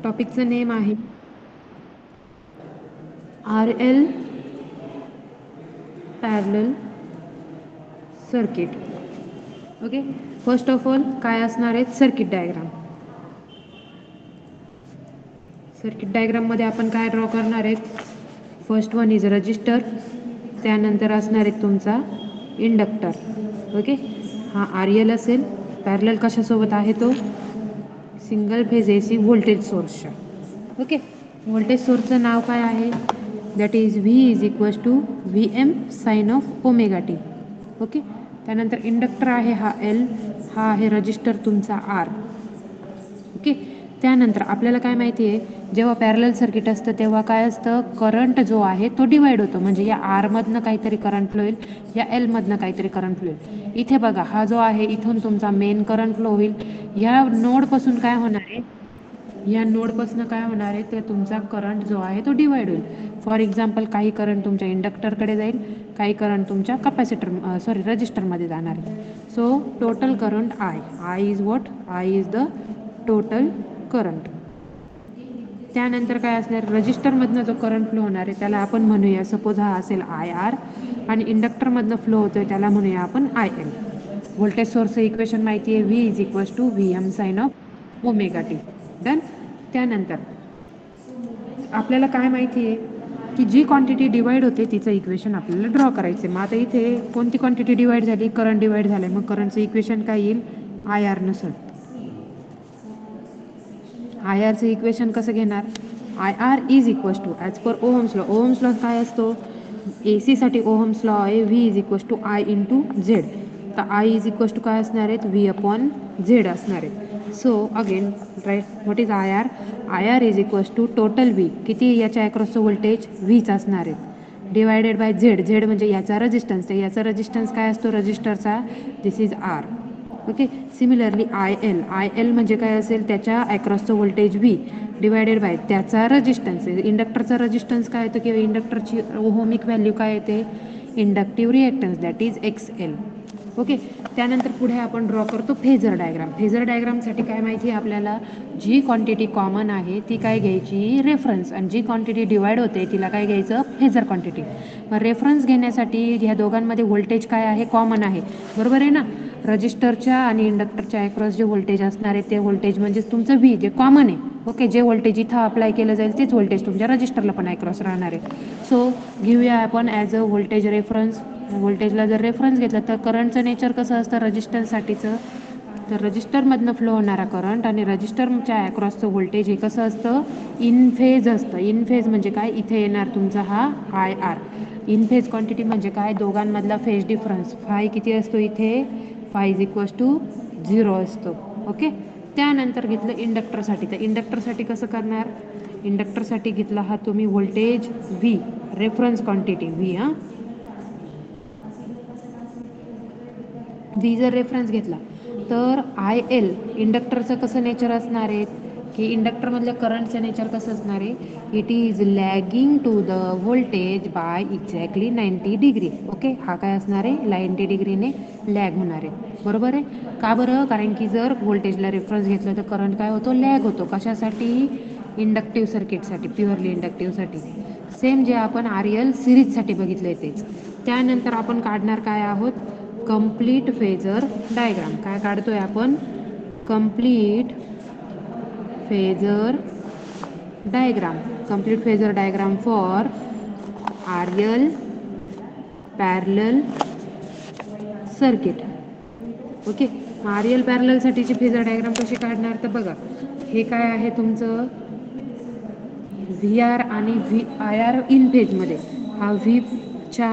टॉपिकचं name आहे RL parallel circuit. Okay, first of all काय असणार आहेत सर्किट डायग्राम. सर्किट डायग्राममध्ये आपण काय ड्रॉ करणार आहेत. फर्स्ट वन इज रजिस्टर, त्यानंतर असणार आहे तुमचा इंडक्टर. ओके, हा RL असेल. पॅरलल कशासोबत आहे तो सिंगल फेज AC व्होल्टेज सोर्सच्या. ओके, व्होल्टेज सोर्सचं नाव काय आहे, that is V is equals to VM sine of omega t. Okay, त्यानंतर इंडक्टर आहे हा L, हा आहे रजिस्टर तुमचा R. ओके, त्यानंतर आपल्याला काय माहिती आहे, जेव्हा पॅरलल सर्किट असतं तेव्हा काय असतं, करंट जो आहे तो डिवाइड होतो. म्हणजे या आरमधनं काहीतरी करंट फ्लो होईल, या Lमधनं काहीतरी करंट फ्लो होईल. इथे बघा हा जो आहे इथून तुमचा मेन करंट फ्लो होईल. या नोडपासून काय होणार आहे, या नोडपासून काय होणार आहे, तर तुमचा करंट जो आहे तो डिवाइड होईल. फॉर एक्झाम्पल काही करंट तुमच्या इंडक्टरकडे जाईल, काही करंट तुमच्या रजिस्टरमध्ये जाणार आहे. So total current I is what, I is the total current. त्यानंतर काय असणार, रजिस्टरमधनं जो करंट फ्लो होणार आहे त्याला आपण म्हणूया, सपोज हा असेल IR, आणि इंडक्टरमधनं फ्लो होतोय त्याला म्हणूया आपण IL. व्होल्टेज सोर्सचं इक्वेशन माहिती आहे, V is equals to VM sine of omega t. Done. त्यानंतर आपल्याला काय माहिती आहे की जी क्वांटिटी डिवाइड होते तिचं इक्वेशन आपल्याला ड्रॉ करायचं आहे. मग आता इथे कोणती क्वांटिटी डिवाइड झाली, करंट डिवाइड झालं आहे, मग करंटचं इक्वेशन काय येईल, IR नुसार. IRचं इक्वेशन कसं घेणार, IR is equals to as per Ohm's law. Ohm's law काय असतो, AC साठी ओहम्स लॉ आहे V is equals to I into Z. तर I इज इक्वल्स टू काय असणार आहेत, V अपॉन Z असणार आहेत. So again right, what is IR, IR is equals to total V, किती याच्या अक्रॉसचं व्होल्टेज Vच असणार आहेत, डिवायडेड बाय Z म्हणजे याचा रेजिस्टन्स. तर याचा रेजिस्टन्स काय असतो रजिस्टरचा, this is R. Okay, similarly IL म्हणजे काय असेल, त्याच्या अक्रॉसचं व्होल्टेज V डिवायडेड बाय त्याचा रजिस्टन्स. इंडक्टरचा रजिस्टन्स काय येतो किंवा इंडक्टरची ओहमिक व्हॅल्यू काय येते, inductive reactance, that is XL. Okay, त्यानंतर पुढे आपण ड्रॉ करतो फेजर डायग्राम. फेजर डायग्रामसाठी काय माहिती आहे आपल्याला, जी क्वांटिटी कॉमन आहे ती काय घ्यायची, रेफरन्स, आणि जी क्वांटिटी डिवाइड होते तिला काय घ्यायचं, फेजर क्वांटिटी. मग रेफरन्स घेण्यासाठी ह्या दोघांमध्ये व्होल्टेज काय आहे, कॉमन आहे, बरोबर आहे ना. रजिस्टरच्या आणि इंडक्टरच्या अक्रॉस जे व्होल्टेज असणार आहे ते व्होल्टेज म्हणजे तुमचं V, जे कॉमन आहे. ओके, जे व्होल्टेज इथं अप्लाय केलं जाईल तेच व्होल्टेज तुमच्या रजिस्टरला पण अक्रॉस राहणार आहे. सो घेऊया आपण ॲज अ व्होल्टेज रेफरन्स. व्होल्टेजला जर रेफरन्स घेतला तर करंटचं नेचर कसं असतं रजिस्टरसाठीचं, तर रजिस्टरमधनं फ्लो होणारा करंट आणि रजिस्टरच्या अक्रॉसचं व्होल्टेज हे कसं असतं, इन फेज असतं. इन फेज म्हणजे काय, इथे येणार तुमचा हा IR. इन फेज क्वांटिटी म्हणजे काय, दोघांमधला फेज डिफरन्स फाय किती असतो इथे, फाय इज इक्वल्स टू 0 असतो. ओके, त्यानंतर घेतलं इंडक्टरसाठी. तर इंडक्टरसाठी कसं करणार, इंडक्टरसाठी घेतला हा तुम्ही voltage V, reference quantity V. V जर रेफरन्स घेतला तर IL, इंडक्टरचं कसं नेचर असणार आहे की इंडक्टरमधल्या करंटचं नेचर कसं असणार आहे, it is lagging to the voltage by exactly 90 degree. Okay, हा काय असणार आहे, 90 डिग्रीने लॅग होणार आहे, बरोबर आहे. का बरं, कारण की जर व्होल्टेजला रेफरन्स घेतलं तर करंट काय होतो, लॅग होतो. कशासाठी, इंडक्टिव्ह सर्किटसाठी, प्युअरली इंडक्टिव्हसाठी. सेम जे आपण RL सिरीजसाठी बघितलं तेच. त्यानंतर आपण काढणार काय आहोत, कंप्लीट फेजर डायग्राम. काय काढतोय आपण, complete phasor diagram. Complete phasor diagram for RL parallel circuit. Okay, RL पॅरललसाठीची फेजर डायग्राम कशी काढणार, तर बघा हे काय आहे तुमचं VR आणि IR इन फेजमध्ये. हा V च्या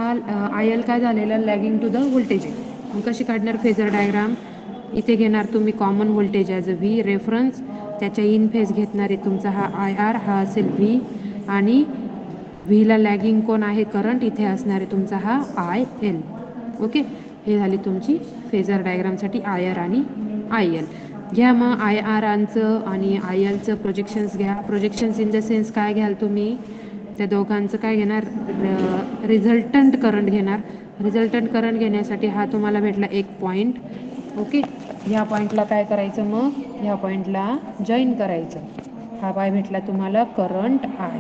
IL काय झालेलं, लॅगिंग टू द व्होल्टेज आहे. मग कशी काढणार फेजर डायग्राम, इथे घेणार तुम्ही common voltage as a V reference, त्याच्या इन फेज घेतणार आहे तुमचा हा IR, हा असेल V, आणि Vला लॅगिंग कोण आहे, करंट, इथे असणार आहे तुमचा हा IL. ओके, हे झाली तुमची फेजर डायग्रामसाठी IR आणि IL. घ्या मग IRचं आणि ILचं प्रोजेक्शन्स घ्या. प्रोजेक्शन्स इन द सेन्स काय घ्याल तुम्ही, त्या दोघांचं काय घेणार, रिझल्टंट करंट घेणार. रिझल्टंट करंट घेण्यासाठी हा तुम्हाला भेटला एक पॉईंट. ओके, ह्या पॉईंटला काय करायचं, मग ह्या पॉईंटला जॉईन करायचं. हा काय भेटला तुम्हाला करंट आय.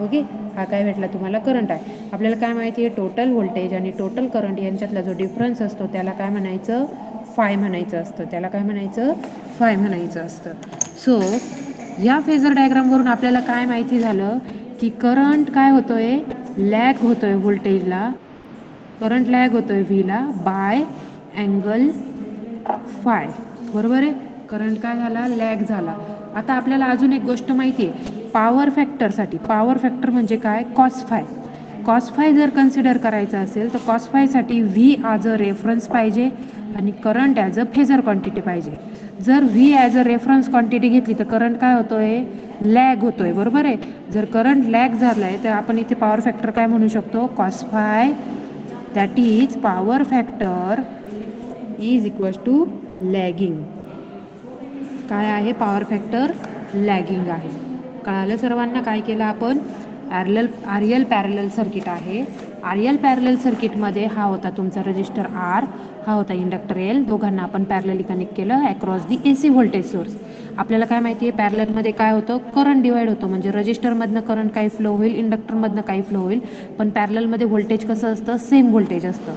ओके, हा काय भेटला तुम्हाला करंट आहे. आपल्याला काय माहिती आहे, टोटल व्होल्टेज आणि टोटल करंट यांच्यातला जो डिफरन्स असतो त्याला काय म्हणायचं, फाय म्हणायचं असतं. त्याला काय म्हणायचं, फाय म्हणायचं असतं. सो या फेजर डायग्रामवरून आपल्याला काय माहिती झालं की करंट काय होतोय, लॅग होतोय व्होल्टेजला. करंट लॅग होतोय व्हीला बाय अँगल फाय. बरोबर आहे, करंट काय झाला, लॅग झाला. आता आपल्याला अजून एक गोष्ट माहिती आहे, पॉवर फॅक्टरसाठी. पॉवर फॅक्टर म्हणजे काय, कॉस फाय. कॉस फाय जर कन्सिडर करायचं असेल तर कॉस फायसाठी व्ही ॲज अ रेफरन्स पाहिजे आणि current as a phasor quantity पाहिजे. जर V as a reference quantity घेतली तर करंट काय होतोय, लॅग होतोय. बरोबर आहे, जर करंट लॅग झाला आहे तर आपण इथे पॉवर फॅक्टर काय म्हणू शकतो, cos phi. That is power factor is equals to lagging. काय आहे, पॉवर फॅक्टर लॅगिंग आहे. कळालं सर्वांना काय केलं आपण. आर एल पॅरलल सर्किट आहे. आर एल पॅरलल सर्किटमध्ये हा होता तुमचा रजिस्टर आर, हा होता इंडक्टर एल. दोघांना आपण पॅरलली कनेक्ट केलं across the AC voltage source. आपल्याला काय माहिती आहे, पॅरललमध्ये काय होतं, करंट डिवाइड होतो. म्हणजे रजिस्टरमधनं करंट काही फ्लो होईल, इंडक्टरमधनं काही फ्लो होईल. पण पॅरललमध्ये व्होल्टेज कसं असतं, सेम व्होल्टेज असतं.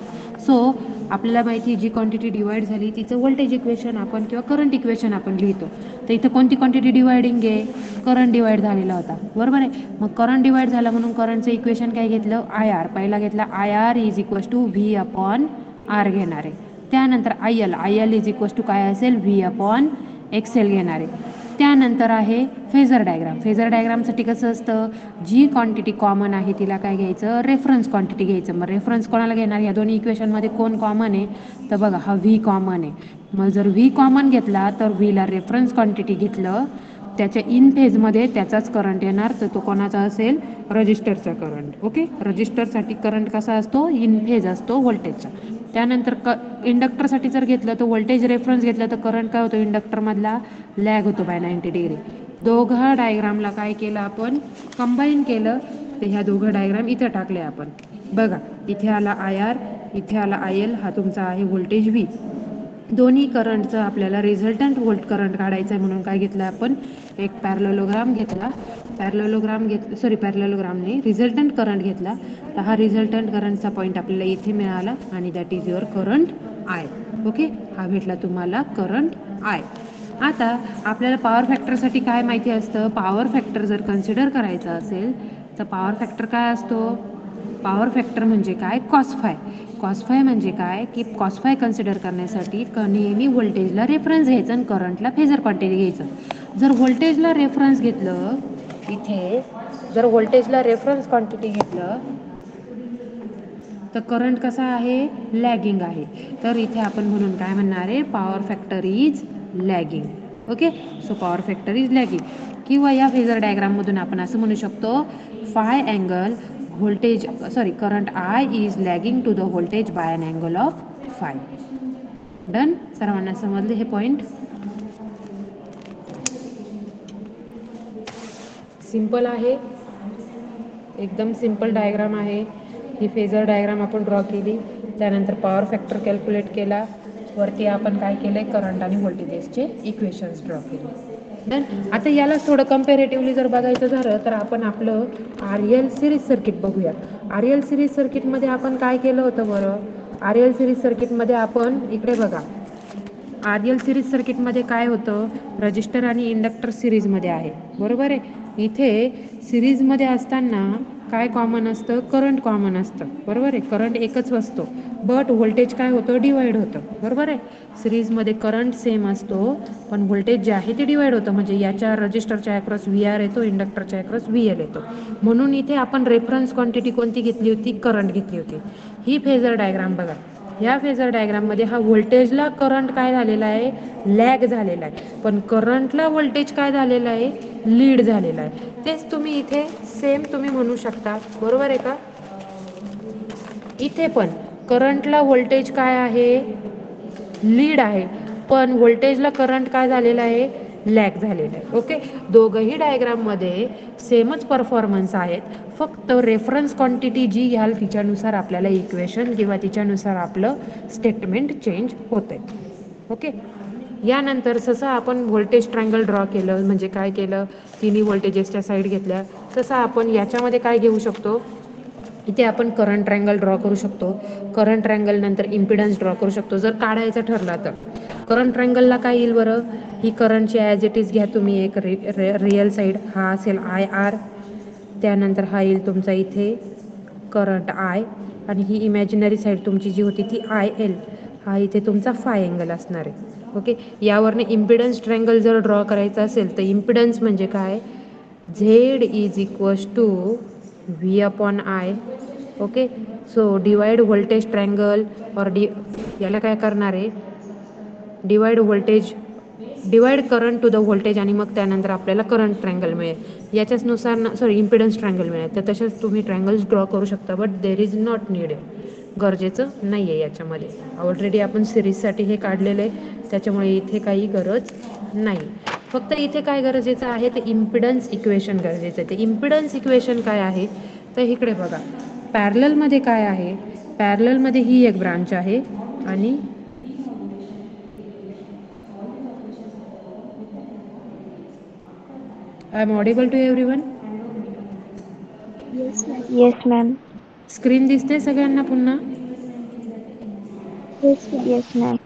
सो आपल्याला माहिती आहे जी क्वांटिटी डिवाइड झाली तिचं व्होल्टेज इक्वेशन आपण किंवा करंट इक्वेशन आपण लिहितो. तर इथं कोणती क्वांटिटी डिवाइडिंग आहे, करंट डिवाइड झालेला होता. बरोबर आहे, मग करंट डिवाइड झाला म्हणून करंटचं इक्वेशन काय घेतलं, आय आर. पहिला घेतला I R is equals to V upon R घेणार आहे. त्यानंतर I L is equals to काय असेल, व्ही अपॉन एक्स एल घेणार आहे. त्यानंतर आहे फेजर डायग्राम. फेजर डायग्रामसाठी कसं असतं, जी क्वांटिटी कॉमन आहे तिला काय घ्यायचं, रेफरन्स क्वांटिटी घ्यायचं. मग रेफरन्स कोणाला घेणार, या दोन्ही इक्वेशनमध्ये कोण कॉमन आहे, तर बघा हा व्ही कॉमन आहे. मग जर व्ही कॉमन घेतला तर व्हीला रेफरन्स क्वांटिटी घेतलं, त्याच्या इन फेजमध्ये त्याचाच करंट येणार, तर तो कोणाचा असेल, रजिस्टरचा करंट. ओके, रजिस्टरसाठी करंट कसा असतो, इन फेज असतो व्होल्टेजचा. त्यानंतर इंडक्टरसाठी जर घेतलं तर व्होल्टेज रेफरन्स घेतलं तर करंट काय होतो इंडक्टरमधला, लॅग होतो बाय 90 डिग्री. दोघं डायग्रामला काय केलं आपण, कंबाईन केलं. तर ह्या दोघं डायग्राम इथं टाकले आपण. बघा इथे आला आय आर, इथे आला आय एल, हा तुमचा आहे व्होल्टेज व्ही. दोन्ही करंटचं आपल्याला रिझल्टंट व्होल्ट करंट काढायचं आहे म्हणून काय घेतलं आपण, एक पॅरलेलोग्राम घेतला. पॅरलेलोग्राम नाही, रिझल्टंट करंट घेतला. तर हा रिझल्टंट करंटचा पॉईंट आपल्याला इथे मिळाला आणि that is your current I. Okay, हा भेटला तुम्हाला करंट आय. आता आपल्याला पॉवर फॅक्टरसाठी काय माहिती असतं, पॉवर फॅक्टर जर कन्सिडर करायचं असेल तर पॉवर फॅक्टर काय असतो, पॉवर फॅक्टर म्हणजे काय, कॉस फाय. कॉस फाय म्हणजे काय की कॉस फाय कन्सिडर करण्यासाठी नेहमी व्होल्टेजला रेफरन्स घ्यायचं आणि करंटला फेजर क्वांटिटी घ्यायचं. जर व्होल्टेजला रेफरन्स घेतलं, इथे जर व्होल्टेजला रेफरन्स क्वांटिटी घेतलं तर करंट कसा आहे, लॅगिंग आहे. तर इथे आपण म्हणून काय म्हणणार आहे, power factor is lagging. Okay, so power factor is lagging. किंवा या फेजर डायग्राममधून आपण असं म्हणू शकतो, phi angle voltage current I is lagging to the voltage by an angle of phi. Done, सर्वांना समजले हे पॉईंट. सिंपल आहे, एकदम सिंपल डायग्राम आहे ही. फेजर डायग्राम आपण ड्रॉ केली, त्यानंतर पॉवर फॅक्टर कॅल्क्युलेट केला, वरती आपण काय केले, करंट आणि व्होल्टेजेसचे इक्वेशन्स ड्रॉ केले. डन. आता याला थोडं कम्पॅरेटिव्हली जर बघायचं झालं तर आपण आपलं आर एल सिरीज सर्किट बघूया. आर एल सिरीज सर्किटमध्ये आपण काय केलं होतं बरं, आर एल सिरीज सर्किटमध्ये आपण इकडे बघा, आर एल सिरीज सर्किटमध्ये काय होतं, रजिस्टर आणि इंडक्टर सिरीजमध्ये आहे. बरोबर आहे, इथे सिरीजमध्ये असताना काय कॉमन असतं, करंट कॉमन असतं. बरोबर आहे, करंट एकच असतो, बट व्होल्टेज काय होतं, डिवाइड होतं. बरोबर आहे, सिरीजमध्ये करंट सेम असतो पण व्होल्टेज जे आहे ते डिवाइड होतं. म्हणजे याच्या रजिस्टरच्या अक्रॉस व्ही आर येतो, इंडक्टरच्या अक्रॉस व्ही एल येतो. म्हणून इथे आपण रेफरन्स क्वांटिटी कोणती घेतली होती, करंट घेतली होती. ही फेजर डायग्राम बघा, या फेजर डायग्राममध्ये हा व्होल्टेजला करंट काय झालेला आहे, लॅग झालेला आहे. पण करंटला व्होल्टेज काय झालेलं आहे, लीड झालेला आहे. तेच तुम्ही इथे सेम तुम्ही म्हणू शकता. बरोबर आहे का, इथे पण करंटला व्होल्टेज काय आहे, लीड आहे, पण व्होल्टेजला करंट काय झालेला आहे, लॅग झालेला आहे. ओके, दोघंही डायग्राममध्ये सेमच परफॉर्मन्स आहेत, फक्त रेफरन्स क्वांटिटी जी घ्याल तिच्यानुसार आपल्याला इक्वेशन किंवा तिच्यानुसार आपलं स्टेटमेंट चेंज होतं आहे. ओके, यानंतर जसं आपण व्होल्टेज ट्रायंगल ड्रॉ केलं, म्हणजे काय केलं, तिन्ही व्होल्टेजेसच्या साईड घेतल्या, तसं आपण याच्यामध्ये काय घेऊ शकतो, इथे आपण करंट ट्रायंगल ड्रॉ करू शकतो. करंट ट्रायंगल नंतर इम्पिडन्स ड्रॉ करू शकतो जर काढायचं ठरला तर. करंट ट्रायंगलला काय येईल बरं, ही करंटची ॲज इट इज घ्या तुम्ही, एक रिअल साईड हा असेल IR, त्यानंतर हा येईल तुमचा इथे करंट I, आणि ही इमॅजिनरी साईड तुमची जी होती ती IL, हा इथे तुमचा फाय अँगल असणार आहे. ओके, यावरने इम्पिडन्स ट्रायंगल जर ड्रॉ करायचा असेल तर इम्पिडन्स म्हणजे काय, Z is equals to V/I. Okay, so divide voltage triangle और याला काय करणार आहे, divide current to the voltage, आणि मग त्यानंतर आपल्याला करंट ट्रायंगल मिळेल. याच्याचनुसार इम्पिडन्स ट्रायंगल मिळेल. तर तसेच तुम्ही ट्रायंगल्स ड्रॉ करू शकता, but there is not needed, गरजेचं नाही आहे याच्यामध्ये. ऑलरेडी आपण सिरीजसाठी हे काढलेलं आहे, त्याच्यामुळे इथे काही गरज नाही. फक्त इथे काय गरजेचं आहे, ते इम्पिडन्स इक्वेशन गरजेचं आहे. ते इम्पिडन्स इक्वेशन काय आहे, तर इकडे बघा, पॅरललमध्ये काय आहे, पॅरललमध्ये ही एक ब्रांच आहे, आणि I am audible to everyone? Yes ma'am. Screen दिसते सगळ्यांना पुन्हा? Yes ma'am.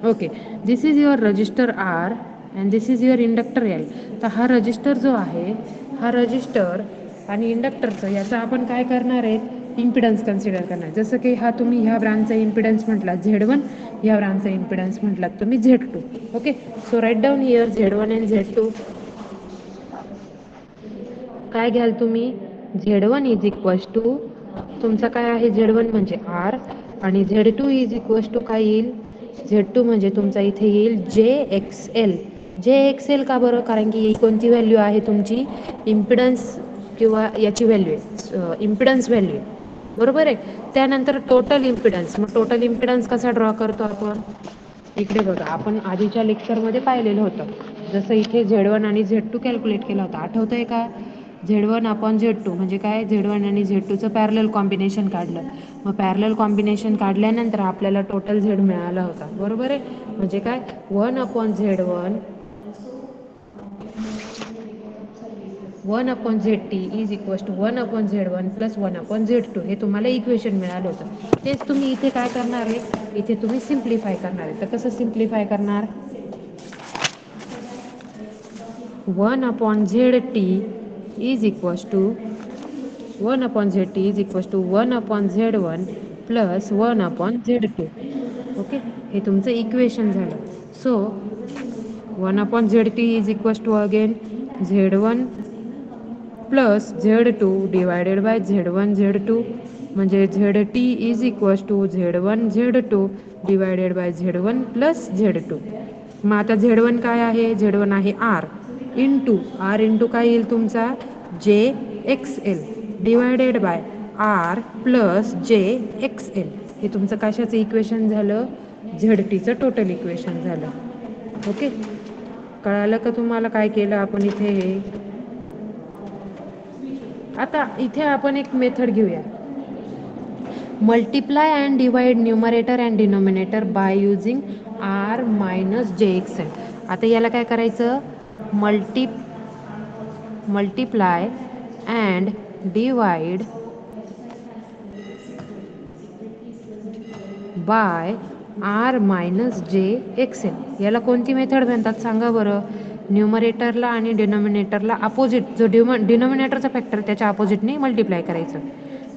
Okay, this is your resistor R and this is your inductor L. तर हा रजिस्टर जो आहे, हा रजिस्टर आणि इंडक्टरचं याचा आपण काय करणार आहे, इम्पिडन्स कन्सिडर करणार. जसं की हा तुम्ही ह्या ब्रांचचा इम्पिडन्स म्हटला Z1, ह्या ब्रांचचा इम्पिडन्स म्हटलात तुम्ही Z2. Okay, so write down here Z1 and Z2. काय घ्याल तुम्ही, Z1 इज इक्वल्स टू तुमचा काय आहे, Z1 म्हणजे R, आणि Z2 इज इक्वल्स टू काय येईल, Z2 म्हणजे तुमचा इथे येईल JXL. JXL का बरं, कारण की ही कोणती व्हॅल्यू आहे तुमची, इम्पिडन्स किंवा याची व्हॅल्यू आहे, इम्पिडन्स व्हॅल्यू आहे, बरोबर आहे. त्यानंतर टोटल इम्पिडन्स, मग टोटल इम्पिडन्स कसा ड्रॉ करतो आपण, इकडे बघा, आपण आधीच्या लेक्चरमध्ये पाहिलेलं होतं. जसं इथे Z1 आणि Z2 कॅल्क्युलेट केला होता, आठवतं आहे का, Z1/Z2 म्हणजे काय, Z1 आणि Z2चं पॅरलल कॉम्बिनेशन काढलं. मग पॅरलल कॉम्बिनेशन काढल्यानंतर आपल्याला टोटल Z मिळाला होता, बरोबर आहे. म्हणजे काय, 1/ZT is equals to 1/Z1 plus 1/Z2, हे तुम्हाला इक्वेशन मिळालं होतं. तेच तुम्ही इथे काय करणार आहे, इथे तुम्ही सिम्प्लिफाय करणार आहे. तर कसं सिम्प्लिफाय करणार, 1/ZT is equals to 1/Z1 plus 1/Z2. Okay, हे तुमचं इक्वेशन झालं. So 1/ZT is equals to again Z1 plus Z2 divided by Z1 Z2, म्हणजे ZT is equals to Z1 Z2 divided by Z1 plus Z2. मग आता Z1 काय आहे, Z1 आहे R into काय येईल तुमचा, JXL divided by R plus JXL. हे तुमचं कशाचं इक्वेशन झालं, ZTचं टोटल इक्वेशन झालं. ओके, कळालं का तुम्हाला काय केलं आपण इथे. आता इथे आपण एक मेथड घेऊया, multiply and divide numerator and denominator by using R-JXL. आता याला काय करायचं, multiply and divide by R-JXL. याला कोणती मेथड म्हणतात सांगा बरं. न्यूमरेटरला आणि डिनोमिनेटरला अपोजिट, जो डिनोमिनेटरचा फॅक्टर त्याच्या अपोजिटने मल्टिप्लाय करायचं.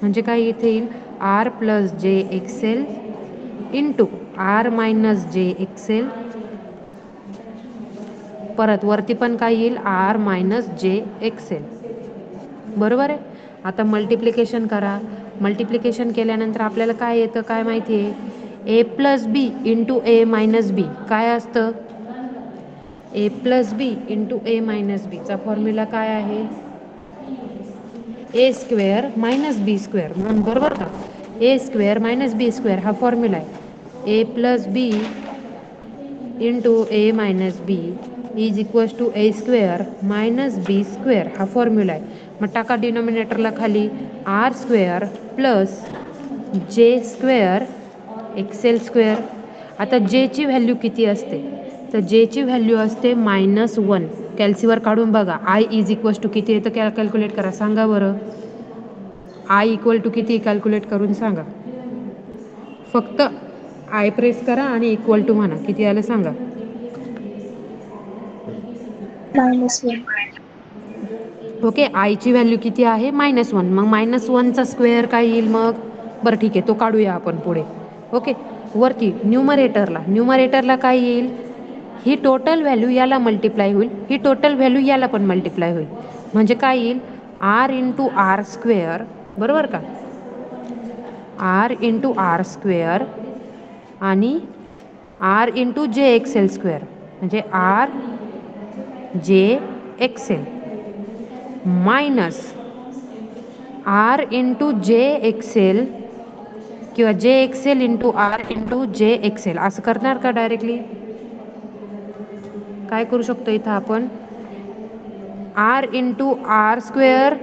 म्हणजे काय, इथे येईल R+JXL इंटू R-JXL, परत वरती पण काय येईल, R-JXL, बरोबर आहे. आता मल्टिप्लिकेशन करा. मल्टिप्लिकेशन केल्यानंतर आपल्याला काय येतं, काय माहिती आहे, A+B इंटू A-B काय असतं, A+B इंटू A-B चा फॉर्म्युला काय आहे, A² - B², म्हणून बरोबर का, A² - B² हा फॉर्म्युला आहे. A+B into A-B is equals to A² - B² हा फॉर्म्युला आहे. मग टाका डिनोमिनेटरला खाली R² प्लस J² XL². आता Jची व्हॅल्यू किती असते, तर जेची व्हॅल्यू असते -1. कॅल्सीवर काढून बघा. आय इज इक्वल्स टू किती येतं कॅल्क्युलेट करा, सांगा बरं. आय इक्वल टू किती कॅल्क्युलेट करून सांगा. फक्त आय प्रेस करा आणि इक्वल टू म्हणा, किती आलं सांगा. -1. ओके, आयची व्हॅल्यू किती आहे -1. मग -1चा स्क्वेअर काय येईल मग. बरं ठीक आहे, तो काढूया आपण पुढे. ओके, वरती न्यूमरेटरला काय येईल, ही टोटल व्हॅल्यू याला मल्टिप्लाय होईल, ही टोटल व्हॅल्यू याला पण मल्टिप्लाय होईल. म्हणजे काय येईल आर इंटू आर स्क्वेअर, बरोबर का. आर इंटू आर स्क्वेअर आणि R into j XL square, म्हणजे R j XL minus R into j XL किंवा j XL into R into j XL, असं करणार का डायरेक्टली. काय करू शकतो इथं आपण, R into R square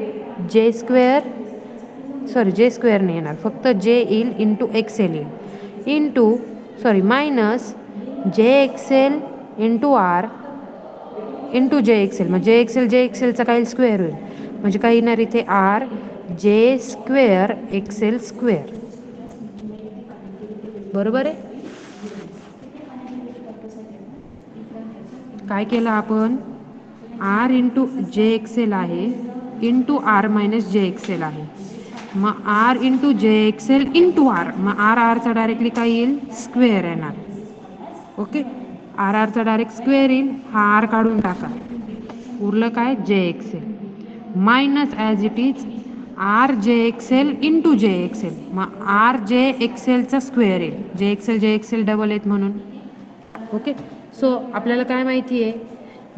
j square, sorry j square नाही येणार, फक्त जे येईल इंटू एक्सेल येईल, into sorry minus j XL into R into j XL, म्हणजे जे एक्सेलचा काही स्क्वेअर होईल, म्हणजे काय येणार इथे R j square XL square, बरोबर आहे. काय केलं आपण, आर इंटू जे एक्सेल आहे into R minus j XL आहे, मग R into j XL into R, मग आर आरचा डायरेक्टली काय येईल स्क्वेअर येणार. ओके, आर आरचा डायरेक्ट स्क्वेअर येईल, हा आर काढून टाका, उरलं काय j XL minus as it is R j XL into j XL, मग आर जे एक्सेलचा स्क्वेअर येईल, जे एक्सेल डबल आहेत म्हणून. ओके, सो आपल्याला काय माहिती आहे,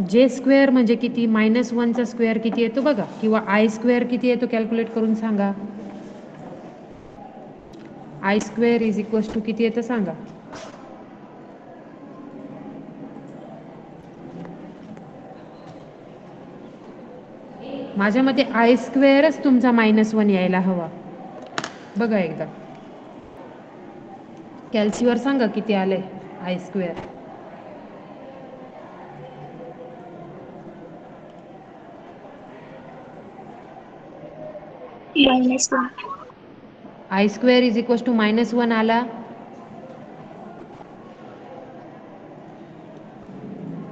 जे स्क्वेअर म्हणजे किती -1चा स्क्वेअर किती येतो बघा, किंवा आय स्क्वेअर किती येतो कॅल्क्युलेट करून सांगा. I square is equals to किती येतं सांगा. माझ्या मते आय स्क्वेअरच तुमचा -1 यायला हवा. बघा एकदा कॅल्सीवर सांगा किती आलंय I square. -1. I square is equals to -1 आला.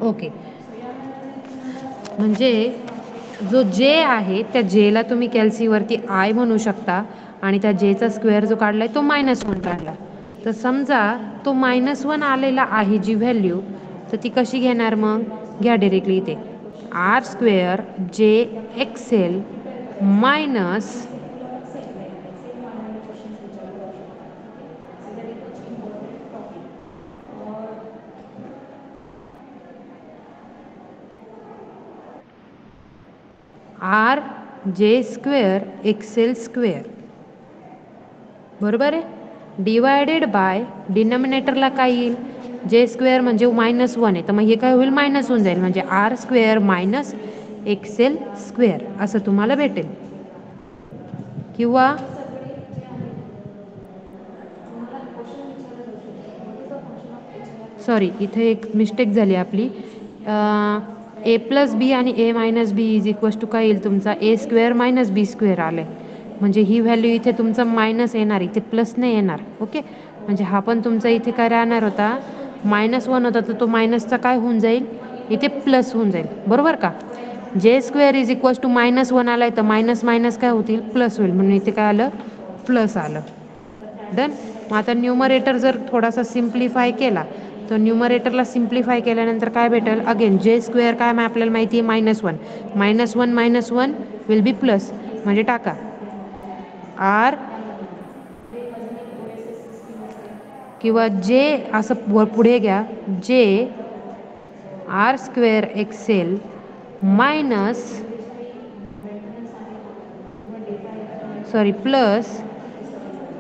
ओके, म्हणजे जो जे आहे त्या जेला तुम्ही कॅल्सीवरती आय म्हणू शकता आणि त्या जेचा स्क्वेअर जो काढलाय तो -1 काढला. तर समजा तो -1 आलेला आहे जी व्हॅल्यू, तर ती कशी घेणार मग, घ्या डिरेक्टली इथे R square j XL minus R j square XL square, बरोबर आहे. डिवायडेड बाय डिनॉमिनेटरला काय येईल, जे स्क्वेअर म्हणजे -1 आहे, तर मग हे काय होईल मायनस होऊन जाईल, म्हणजे R square minus XL square असं तुम्हाला भेटेल. किंवा सॉरी इथे एक मिस्टेक झाली आपली, ए प्लस बी आणि A minus B is equals to काय येईल तुमचा A square minus B square आलं आहे, म्हणजे ही व्हॅल्यू इथे तुमचा मायनस येणार, इथे प्लस नाही येणार. ओके, म्हणजे हा पण तुमचा इथे काय राहणार होता -1 होता, तर तो मायनसचा काय होऊन जाईल इथे प्लस होऊन जाईल, बरोबर का. जे स्क्वेअर इज इक्वल्स टू -1 आला आहे, तर मायनस मायनस काय होतील प्लस होईल, म्हणून इथे काय आलं प्लस आलं. डन. मग आता न्यूमरेटर जर थोडासा सिम्प्लिफाय केला, तर न्यूमरेटरला सिम्प्लिफाय केल्यानंतर काय भेटेल, अगेन जे स्क्वेअर काय आपल्याला माहिती आहे -1 विल बी प्लस, म्हणजे टाका आर किंवा जे असं पुढे घ्या, J R square XL minus sorry plus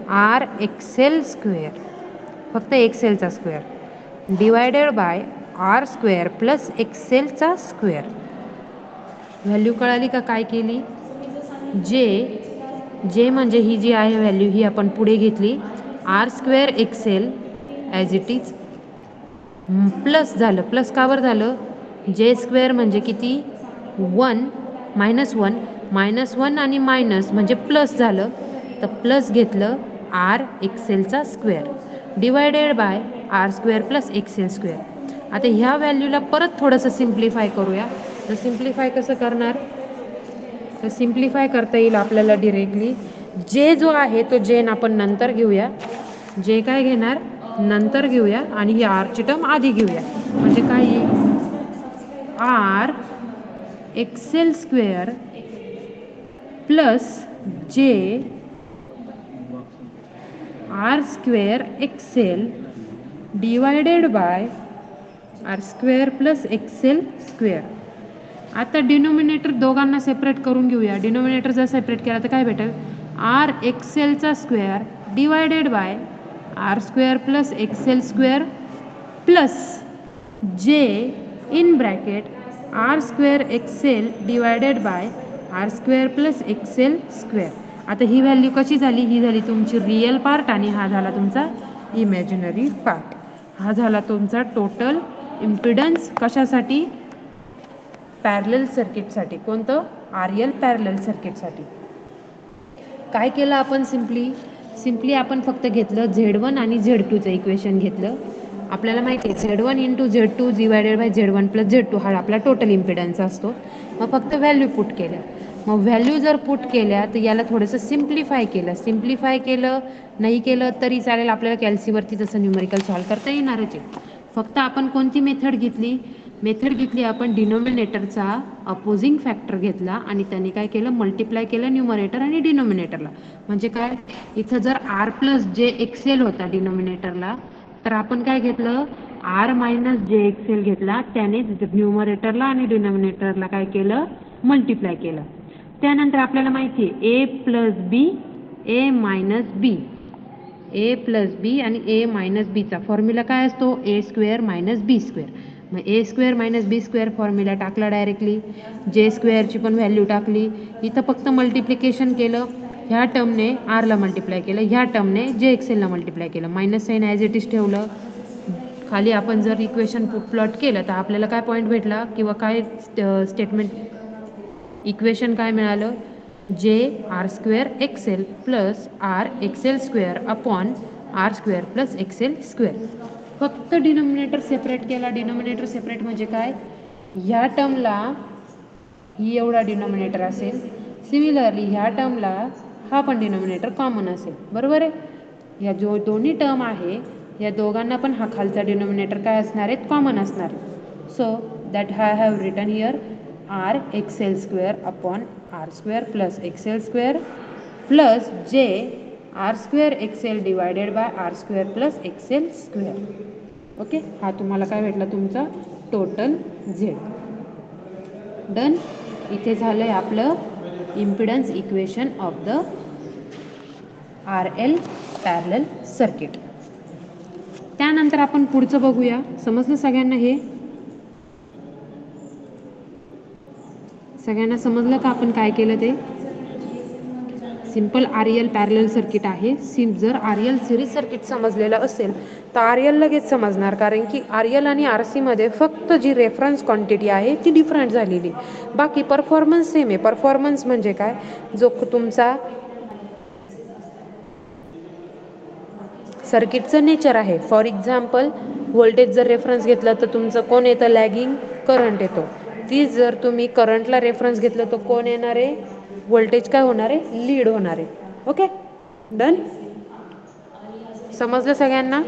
R XL square, फक्त एक्सेलचा square divided by R square plus एक्सेलचा स्क्वेअर. व्हॅल्यू कळाली का काय केली, जे म्हणजे ही जी आहे व्हॅल्यू ही आपण पुढे घेतली R square XL as it is plus झालं. प्लस का बरं झालं? जे स्क्वेअर म्हणजे किती? 1 -1 आणि मायनस म्हणजे प्लस झालं. तर प्लस घेतलं आर एक्सेलचा square divided by R square plus XL square. आता ह्या व्हॅल्यूला परत थोडंसं सिम्प्लिफाय करूया. तर सिम्प्लिफाय कसं करणार? तर सिम्प्लिफाय करता येईल आपल्याला डिरेक्टली. जे जो आहे तो जेन आपण नंतर घेऊया. जे काय घेणार? नंतर घेऊया आणि ही आरची टर्म आधी घेऊया. म्हणजे काय येईल? आर एक्सेल स्क्वेअर प्लस जे R square XL divided by R square plus XL square. आता डिनोमिनेटर दोघांना सेपरेट करून घेऊया. डिनोमिनेटर जर सेपरेट केला तर काय भेटेल? आर एक्सेलचा square divided by R square plus XL square plus J in bracket R square XL divided by R square plus XL square. आता ही व्हॅल्यू कशी झाली? ही झाली तुमची रिअल पार्ट आणि हा झाला तुमचा इमॅजिनरी पार्ट. हा झाला तुमचा टोटल इम्पिडन्स. कशासाठी? पॅरलल सर्किटसाठी. कोणतं? आरएल पॅरलल सर्किटसाठी. काय केलं आपण? सिम्पली आपण फक्त घेतलं Z1 आणि Z2चं इक्वेशन घेतलं. आपल्याला माहिती आहे Z1 into Z2 divided by Z1 plus Z2 हा आपला टोटल इम्पिडन्स असतो. मग फक्त व्हॅल्यू पुट केल्या. मग व्हॅल्यू जर पुट केल्या तर याला थोडंसं सिम्प्लिफाय केलं नाही केलं तरी चालेल. आपल्याला कॅल्सीवरती तसं न्यूमरिकल सॉल्व करता येणारच आहे. फक्त आपण कोणती मेथड घेतली? आपण डिनोमिनेटरचा अपोजिंग फॅक्टर घेतला आणि त्याने काय केलं? मल्टिप्लाय केलं न्यूमरेटर आणि डिनोमिनेटरला. म्हणजे काय? इथं जर आर प्लस जे एक्सेल होता डिनोमिनेटरला, तर आपण काय घेतलं? आर मायनस जे एक्सेल घेतला. त्याने न्यूमरेटरला आणि डिनोमिनेटरला काय केलं? मल्टिप्लाय केलं. त्यानंतर आपल्याला माहिती आहे ए प्लस बी ए मायनस बी. ए प्लस बी आणि ए मायनस बीचा फॉर्म्युला काय असतो? ए स्क्वेअर मायनस बी स्क्वेअर. मग ए square minus B square formula टाकला डायरेक्टली. जे स्क्वेअरची पण व्हॅल्यू टाकली. इथं फक्त मल्टिप्लिकेशन केलं. ह्या टर्मने आरला मल्टिप्लाय केलं, ह्या टर्मने जे एक्सेलला मल्टिप्लाय केलं. Minus sign as it is ठेवलं. खाली आपण जर इक्वेशन प्लॉट केलं तर आपल्याला काय पॉईंट भेटला किंवा काय स्टेटमेंट इक्वेशन काय मिळालं? J R square XL plus R XL square upon R square plus XL square. फक्त डिनोमिनेटर सेपरेट केला. डिनोमिनेटर सेपरेट म्हणजे काय? ह्या टर्मला ही एवढा डिनोमिनेटर असेल. सिमिलरली ह्या टर्मला हा पण डिनोमिनेटर कॉमन असेल. बरोबर आहे? ह्या जो दोन्ही टर्म आहे या दोघांना पण हा खालचा डिनोमिनेटर काय असणार आहेत? कॉमन असणार. So that I have written here R XL square upon R square plus XL square plus जे R square XL divided by R square plus XL square. Okay, हा तुम्हाला काय भेटला? तुमचा टोटल झेड. डन. इथे झालं आहे आपलं impedance equation of the R L parallel circuit. त्यानंतर आपण पुढचं बघूया. समजलं सगळ्यांना? हे सगळ्यांना समजलं का आपण काय केलं ते? Simple R L parallel circuit आहे. जर आर एल सिरीज सर्किट समजलेलं असेल तर आर एल लगेच समजणार, कारण की आर एल आणि आर सीमध्ये फक्त जी रेफरन्स क्वांटिटी आहे ती डिफरंट झालेली. बाकी परफॉर्मन्स सेम आहे. परफॉर्मन्स म्हणजे काय? जो तुमचा सर्किटचं नेचर आहे. फॉर एक्झाम्पल व्होल्टेज जर रेफरन्स घेतला तर तुमचं कोण येतं? लॅगिंग करंट येतो. ती जर तुम्ही करंटला रेफरन्स घेतलं तर कोण येणार आहे? व्होल्टेज काय होणार आहे? लीड होणार आहे. Okay, done. समजलं सगळ्यांना?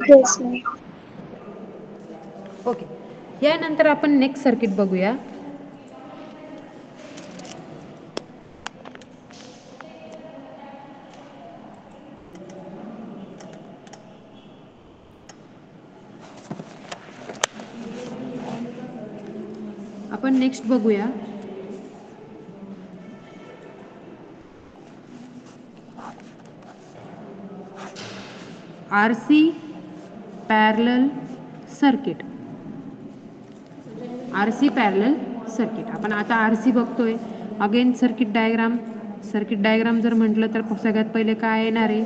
Yes, ma'am. ओके, यानंतर आपण नेक्स्ट सर्किट बघूया. आपण नेक्स्ट बघूया R C parallel circuit. R C parallel circuit. आपण आता आर सी बघतोय. अगेन सर्किट डायग्राम जर म्हटलं तर सगळ्यात पहिले काय येणार आहे?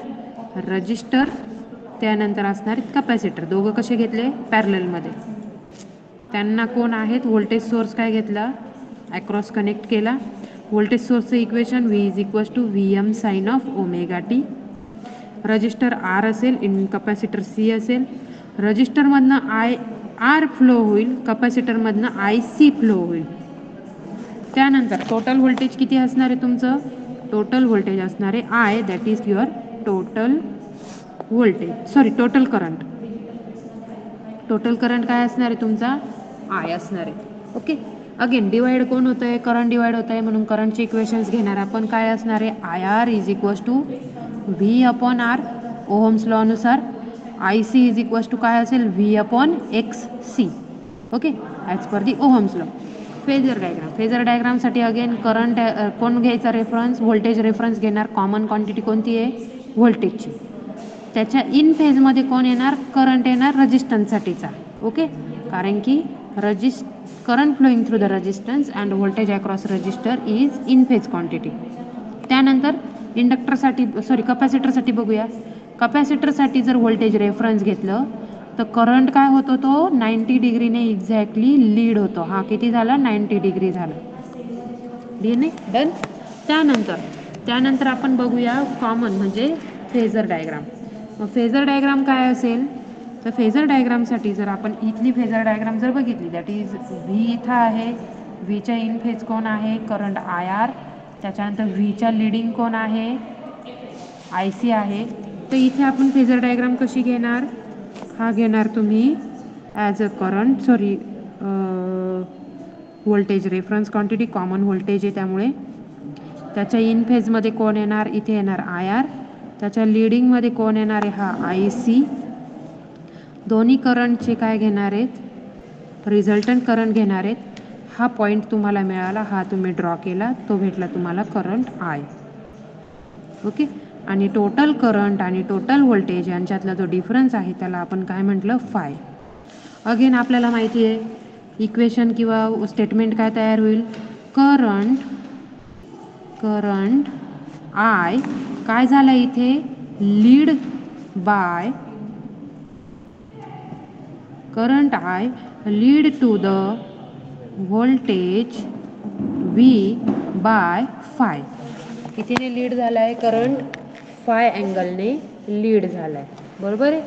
रजिस्टर त्यानंतर असणार कपॅसिटर. दोघं कसे घेतले? पॅरललमध्ये. त्यांना कोण आहेत? व्होल्टेज सोर्स काय घेतला? अक्रॉस कनेक्ट केला. व्होल्टेज सोर्सचं equation V is equals to VM sine of omega T. Resistor R असेल, इन कपॅसिटर C असेल. रजिस्टरमधनं IR फ्लो होईल, कपॅसिटरमधनं IC फ्लो होईल. त्यानंतर टोटल व्होल्टेज किती असणार आहे तुमचं? टोटल व्होल्टेज असणार आहे I, that is your total voltage, sorry total current. Total current काय असणार आहे तुमचा? I असणार आहे. ओके. अगेन डिवाइड कोण होतं आहे? करंट डिवाइड होत आहे, म्हणून करंटचे इक्वेशन्स घेणार आपण. काय असणार आहे? IR is equals to V upon R, ohm's law नुसार. IC इज इक्वल्स टू काय असेल? V upon XC. Okay, as per the ohm's law. Phasor diagram. Phasor डायग्रामसाठी अगेन करंट कोण घ्यायचा रेफरन्स? व्होल्टेज रेफरन्स घेणार. कॉमन क्वांटिटी कोणती आहे? व्होल्टेजची. त्याच्या इन फेजमध्ये कोण येणार? करंट येणार रजिस्टन्ससाठीचा. ओके, कारण की current flowing through the resistance and voltage across register is in phase quantity. त्यानंतर इंडक्टरसाठी, सॉरी कपॅसिटरसाठी बघूया. कपॅसिटरसाठी जर व्होल्टेज रेफरन्स घेतलं तर करंट काय होतो? तो 90 डिग्रीने एक्झॅक्टली लीड होतो. हा किती झाला? 90 डिग्री झाला. डन. त्यानंतर आपण बघूया कॉमन म्हणजे फेजर डायग्राम. मग फेजर डायग्राम काय असेल? तर फेजर डायग्रामसाठी जर आपण इथली फेजर डायग्राम जर बघितली, दॅट इज V इथं आहे. Vच्या इन फेज कोण आहे? Current IR. त्याच्यानंतर Vच्या लिडिंग कोण आहे? IC आहे. तर इथे आपण फेजर डायग्राम कशी घेणार? हा घेणार तुम्ही as a current, sorry voltage reference quantity, common voltage आहे त्यामुळे. त्याच्या इन फेजमध्ये कोण येणार? इथे येणार IR. त्याच्या लिडिंगमध्ये कोण येणार आहे? हा IC. दोन्ही करंटचे काय घेणार आहेत? रिझल्टंट करंट घेणार आहेत. हा पॉईंट तुम्हाला मिळाला, हा तुम्ही ड्रॉ केला, तो भेटला तुम्हाला करंट I. ओके. आणि टोटल करंट आणि टोटल व्होल्टेज यांच्यातला जो डिफरन्स आहे त्याला आपण काय म्हटलं? फाय. अगेन आपल्याला माहिती आहे इक्वेशन किंवा स्टेटमेंट काय तयार होईल? करंट I काय झालं इथे? Lead by current I lead to the voltage V by phi. कितीने लीड झाला आहे? करंट फाय अँगलने लीड झाला आहे. बरोबर आहे?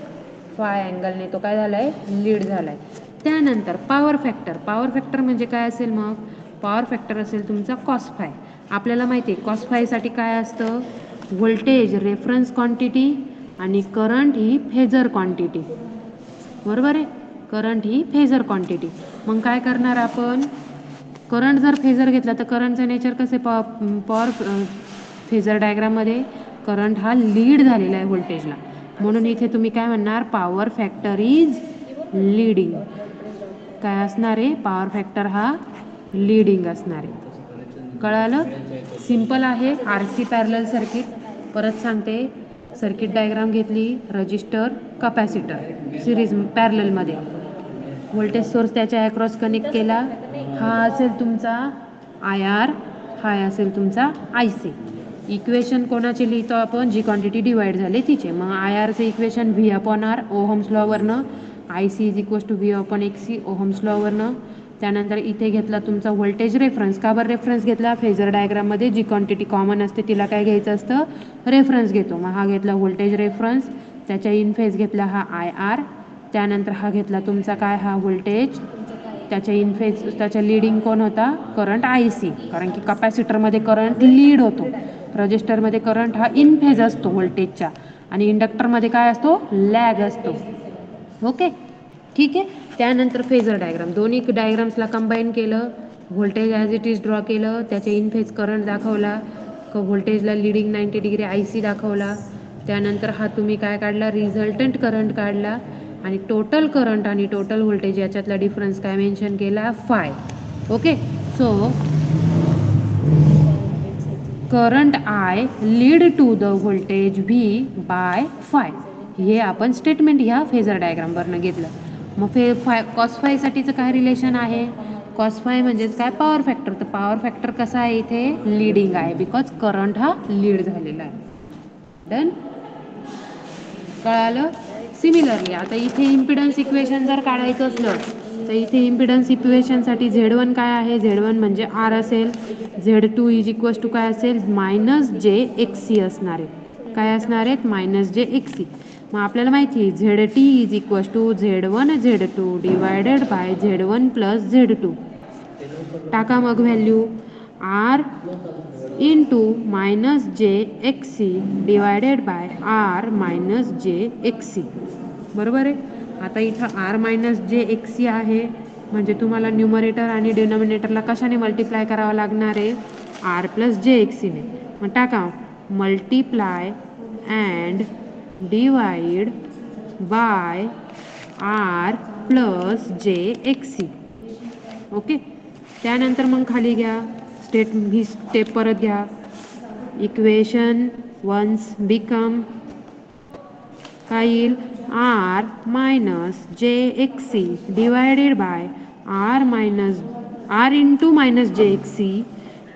फाय अँगलने तो काय झाला आहे? लीड झाला आहे. त्यानंतर पॉवर फॅक्टर. पॉवर फॅक्टर म्हणजे काय असेल मग? पॉवर फॅक्टर असेल तुमचा कॉस फाय. आपल्याला माहिती आहे कॉस फायसाठी काय असतं? व्होल्टेज रेफरन्स क्वांटिटी आणि करंट ही फेजर क्वांटिटी. बरोबर आहे? करंट ही फेजर क्वांटिटी. मग काय करणार आपण? करंट जर फेजर घेतला तर करंटचं नेचर कसे? पॉवर फेजर डायग्राममध्ये करंट हा लीड झालेला आहे व्होल्टेजला, म्हणून इथे तुम्ही काय म्हणणार? Power factor is leading. काय असणार आहे? पॉवर फॅक्टर हा लीडिंग असणार आहे. कळालं? सिंपल आहे. RC parallel circuit. परत सांगते, सर्किट डायग्राम घेतली, रजिस्टर कपॅसिटर सिरीज पॅरललमध्ये. व्होल्टेज सोर्स त्याच्या अक्रॉस कनेक्ट केला. हा असेल तुमचा IR, हा असेल तुमचा IC. इक्वेशन कोणाचे लिहितो आपण? जी क्वांटिटी डिवाइड झाली तिचे. मग IRचं equation V upon R ohm's लॉवरनं, IC is equals to V upon XC ohm's लॉवरनं. त्यानंतर इथे घेतला तुमचा व्होल्टेज रेफरन्स. का बरं रेफरन्स घेतला? फेजर डायग्राममध्ये जी क्वांटिटी कॉमन असते तिला काय घ्यायचं असतं? रेफरन्स घेतो. मग हा घेतला व्होल्टेज रेफरन्स. त्याच्या इन फेज घेतला हा IR. त्यानंतर हा घेतला तुमचा काय? हा व्होल्टेज. त्याच्या इन फेज, त्याच्या लिडिंग कोण होता? करंट IC, कारण की कपॅसिटरमध्ये करंट लीड होतो. रजिस्टरमध्ये करंट हा इन फेज असतो व्होल्टेजच्या, आणि इंडक्टरमध्ये काय असतो? लॅग असतो. ओके, ठीक आहे. त्यानंतर फेजर डायग्राम. दोन्ही डायग्राम्सला कंबाईन केलं, voltage as it is draw केलं, त्याच्या इन फेज करंट दाखवला, व्होल्टेजला लिडिंग 90 डिग्री IC दाखवला. त्यानंतर हा तुम्ही काय काढला? रिझल्टंट करंट काढला, आणि टोटल करंट आणि टोटल व्होल्टेज याच्यातला डिफरन्स काय मेन्शन केला? Phi. Okay. So current I lead to the voltage V by phi. हे आपण स्टेटमेंट ह्या फेजर डायग्रामवरनं घेतलं. मग कॉस फायसाठीचं काय रिलेशन आहे? कॉस फाय म्हणजेच काय? Power factor. तर पॉवर फॅक्टर कसा आहे इथे? लीडिंग आहे, बिकॉज करंट हा लीड झालेला आहे. डन? कळालं? सिमिलरली आता इथे इम्पिडन्स इक्वेशन जर काढायचं असलं तर इथे इम्पिडन्स इक्वेशनसाठी Z1 काय आहे, Z1 म्हणजे R असेल, Z2 इज इक्वल्स टू काय असेल मायनस जे एक्स सी असणार आहे. काय असणार आहेत मायनस जे एक्स सी. मग आपल्याला माहिती आहे ZT is equals to Z1 Z2 divided by Z1 plus Z2. टाका मग व्हॅल्यू R इंटू मायनस जे X C divided by R minus जे एक्स सी. बरोबर आहे. आता इथं R मायनस जे एक्स सी आहे म्हणजे तुम्हाला न्यूमरेटर आणि डिनॉमिनेटरला कशाने मल्टिप्लाय करावं लागणार आहे R प्लस जे एक्स सीने. मग टाका multiply and divide by R plus जे एक्स सी. ओके. त्यानंतर मग खाली घ्या ही स्टेप परत घ्या. इक्वेशन वन्स बिकम काय येईल R मायनस जे X C divided by R into minus जे X C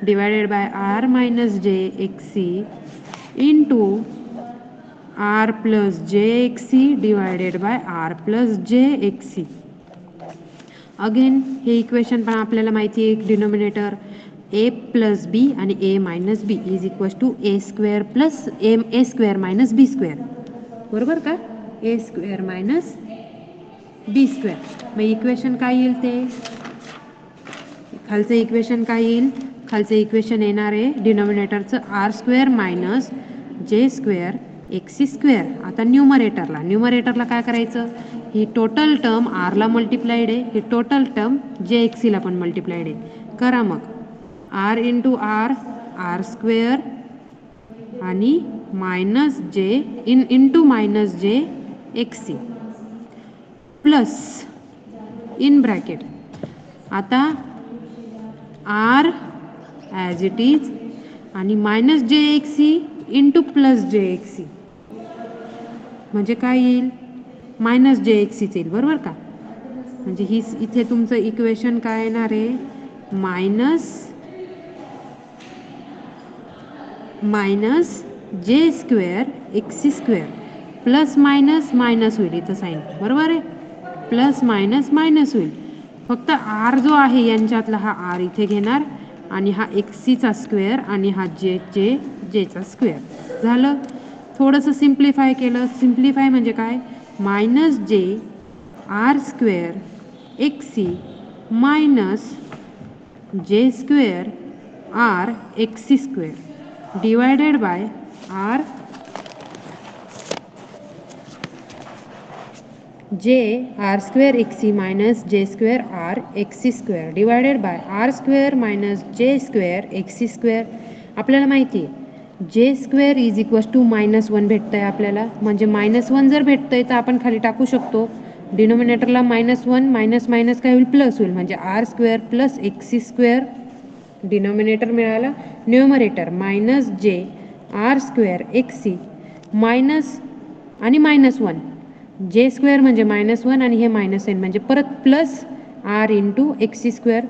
divided by R minus जे X C into R plus जे X C divided by R plus जे एक्स सी. अगेन हे equation पण आपल्याला माहिती आहे डिनोमिनेटर ए प्लस बी आणि A minus B is equals to A square plus A square minus B square. बरोबर का A square minus B square. मग इक्वेशन काय येईल ते खालचं इक्वेशन काय येईल खालचं इक्वेशन येणार आहे डिनॉमिनेटरचं आर स्क्वेअर मायनस जे स्क्वेअर एक्स सी स्क्वेअर. आता न्यूमरेटरला काय करायचं ही टोटल टर्म आरला मल्टिप्लाइड आहे, ही टोटल टर्म जे एक्स सीला पण मल्टिप्लाइड आहे. करा मग R into R R square आणि मायनस जे इंटू मायनस जे X C plus in bracket आता आर ॲज इट इज आणि मायनस जे एक्स सी इंटू प्लस जे एक्स सी म्हणजे काय येईल मायनस जे एक्स सीच येईल. बरोबर का. म्हणजे ही इथे तुमचं इक्वेशन काय येणार आहे मायनस जे square X C square plus minus minus होईल इथं साईन. बरोबर आहे. प्लस मायनस मायनस होईल. फक्त आर जो आहे यांच्यातला हा आर इथे घेणार आणि हा एक्स सीचा स्क्वेअर आणि हा जेचा स्क्वेअर झालं. थोडंसं सिम्प्लिफाय केलं. सिम्प्लिफाय म्हणजे काय minus J R square X C minus जे square R X C square divided by R J R square X C minus जे square R X C square divided by R square minus जे square X C square. आपल्याला माहिती आहे जे square is equals to -1 भेटतं आहे आपल्याला. म्हणजे -1 जर भेटतं आहे तर आपण खाली टाकू शकतो डिनोमिनेटरला -1 मायनस मायनस काय होईल प्लस होईल. म्हणजे R square plus X C square denominator मिळाला. Numerator minus J R square X C minus आणि -1 जे स्क्वेअर म्हणजे -1 आणि हे -n म्हणजे परत plus R into X C square.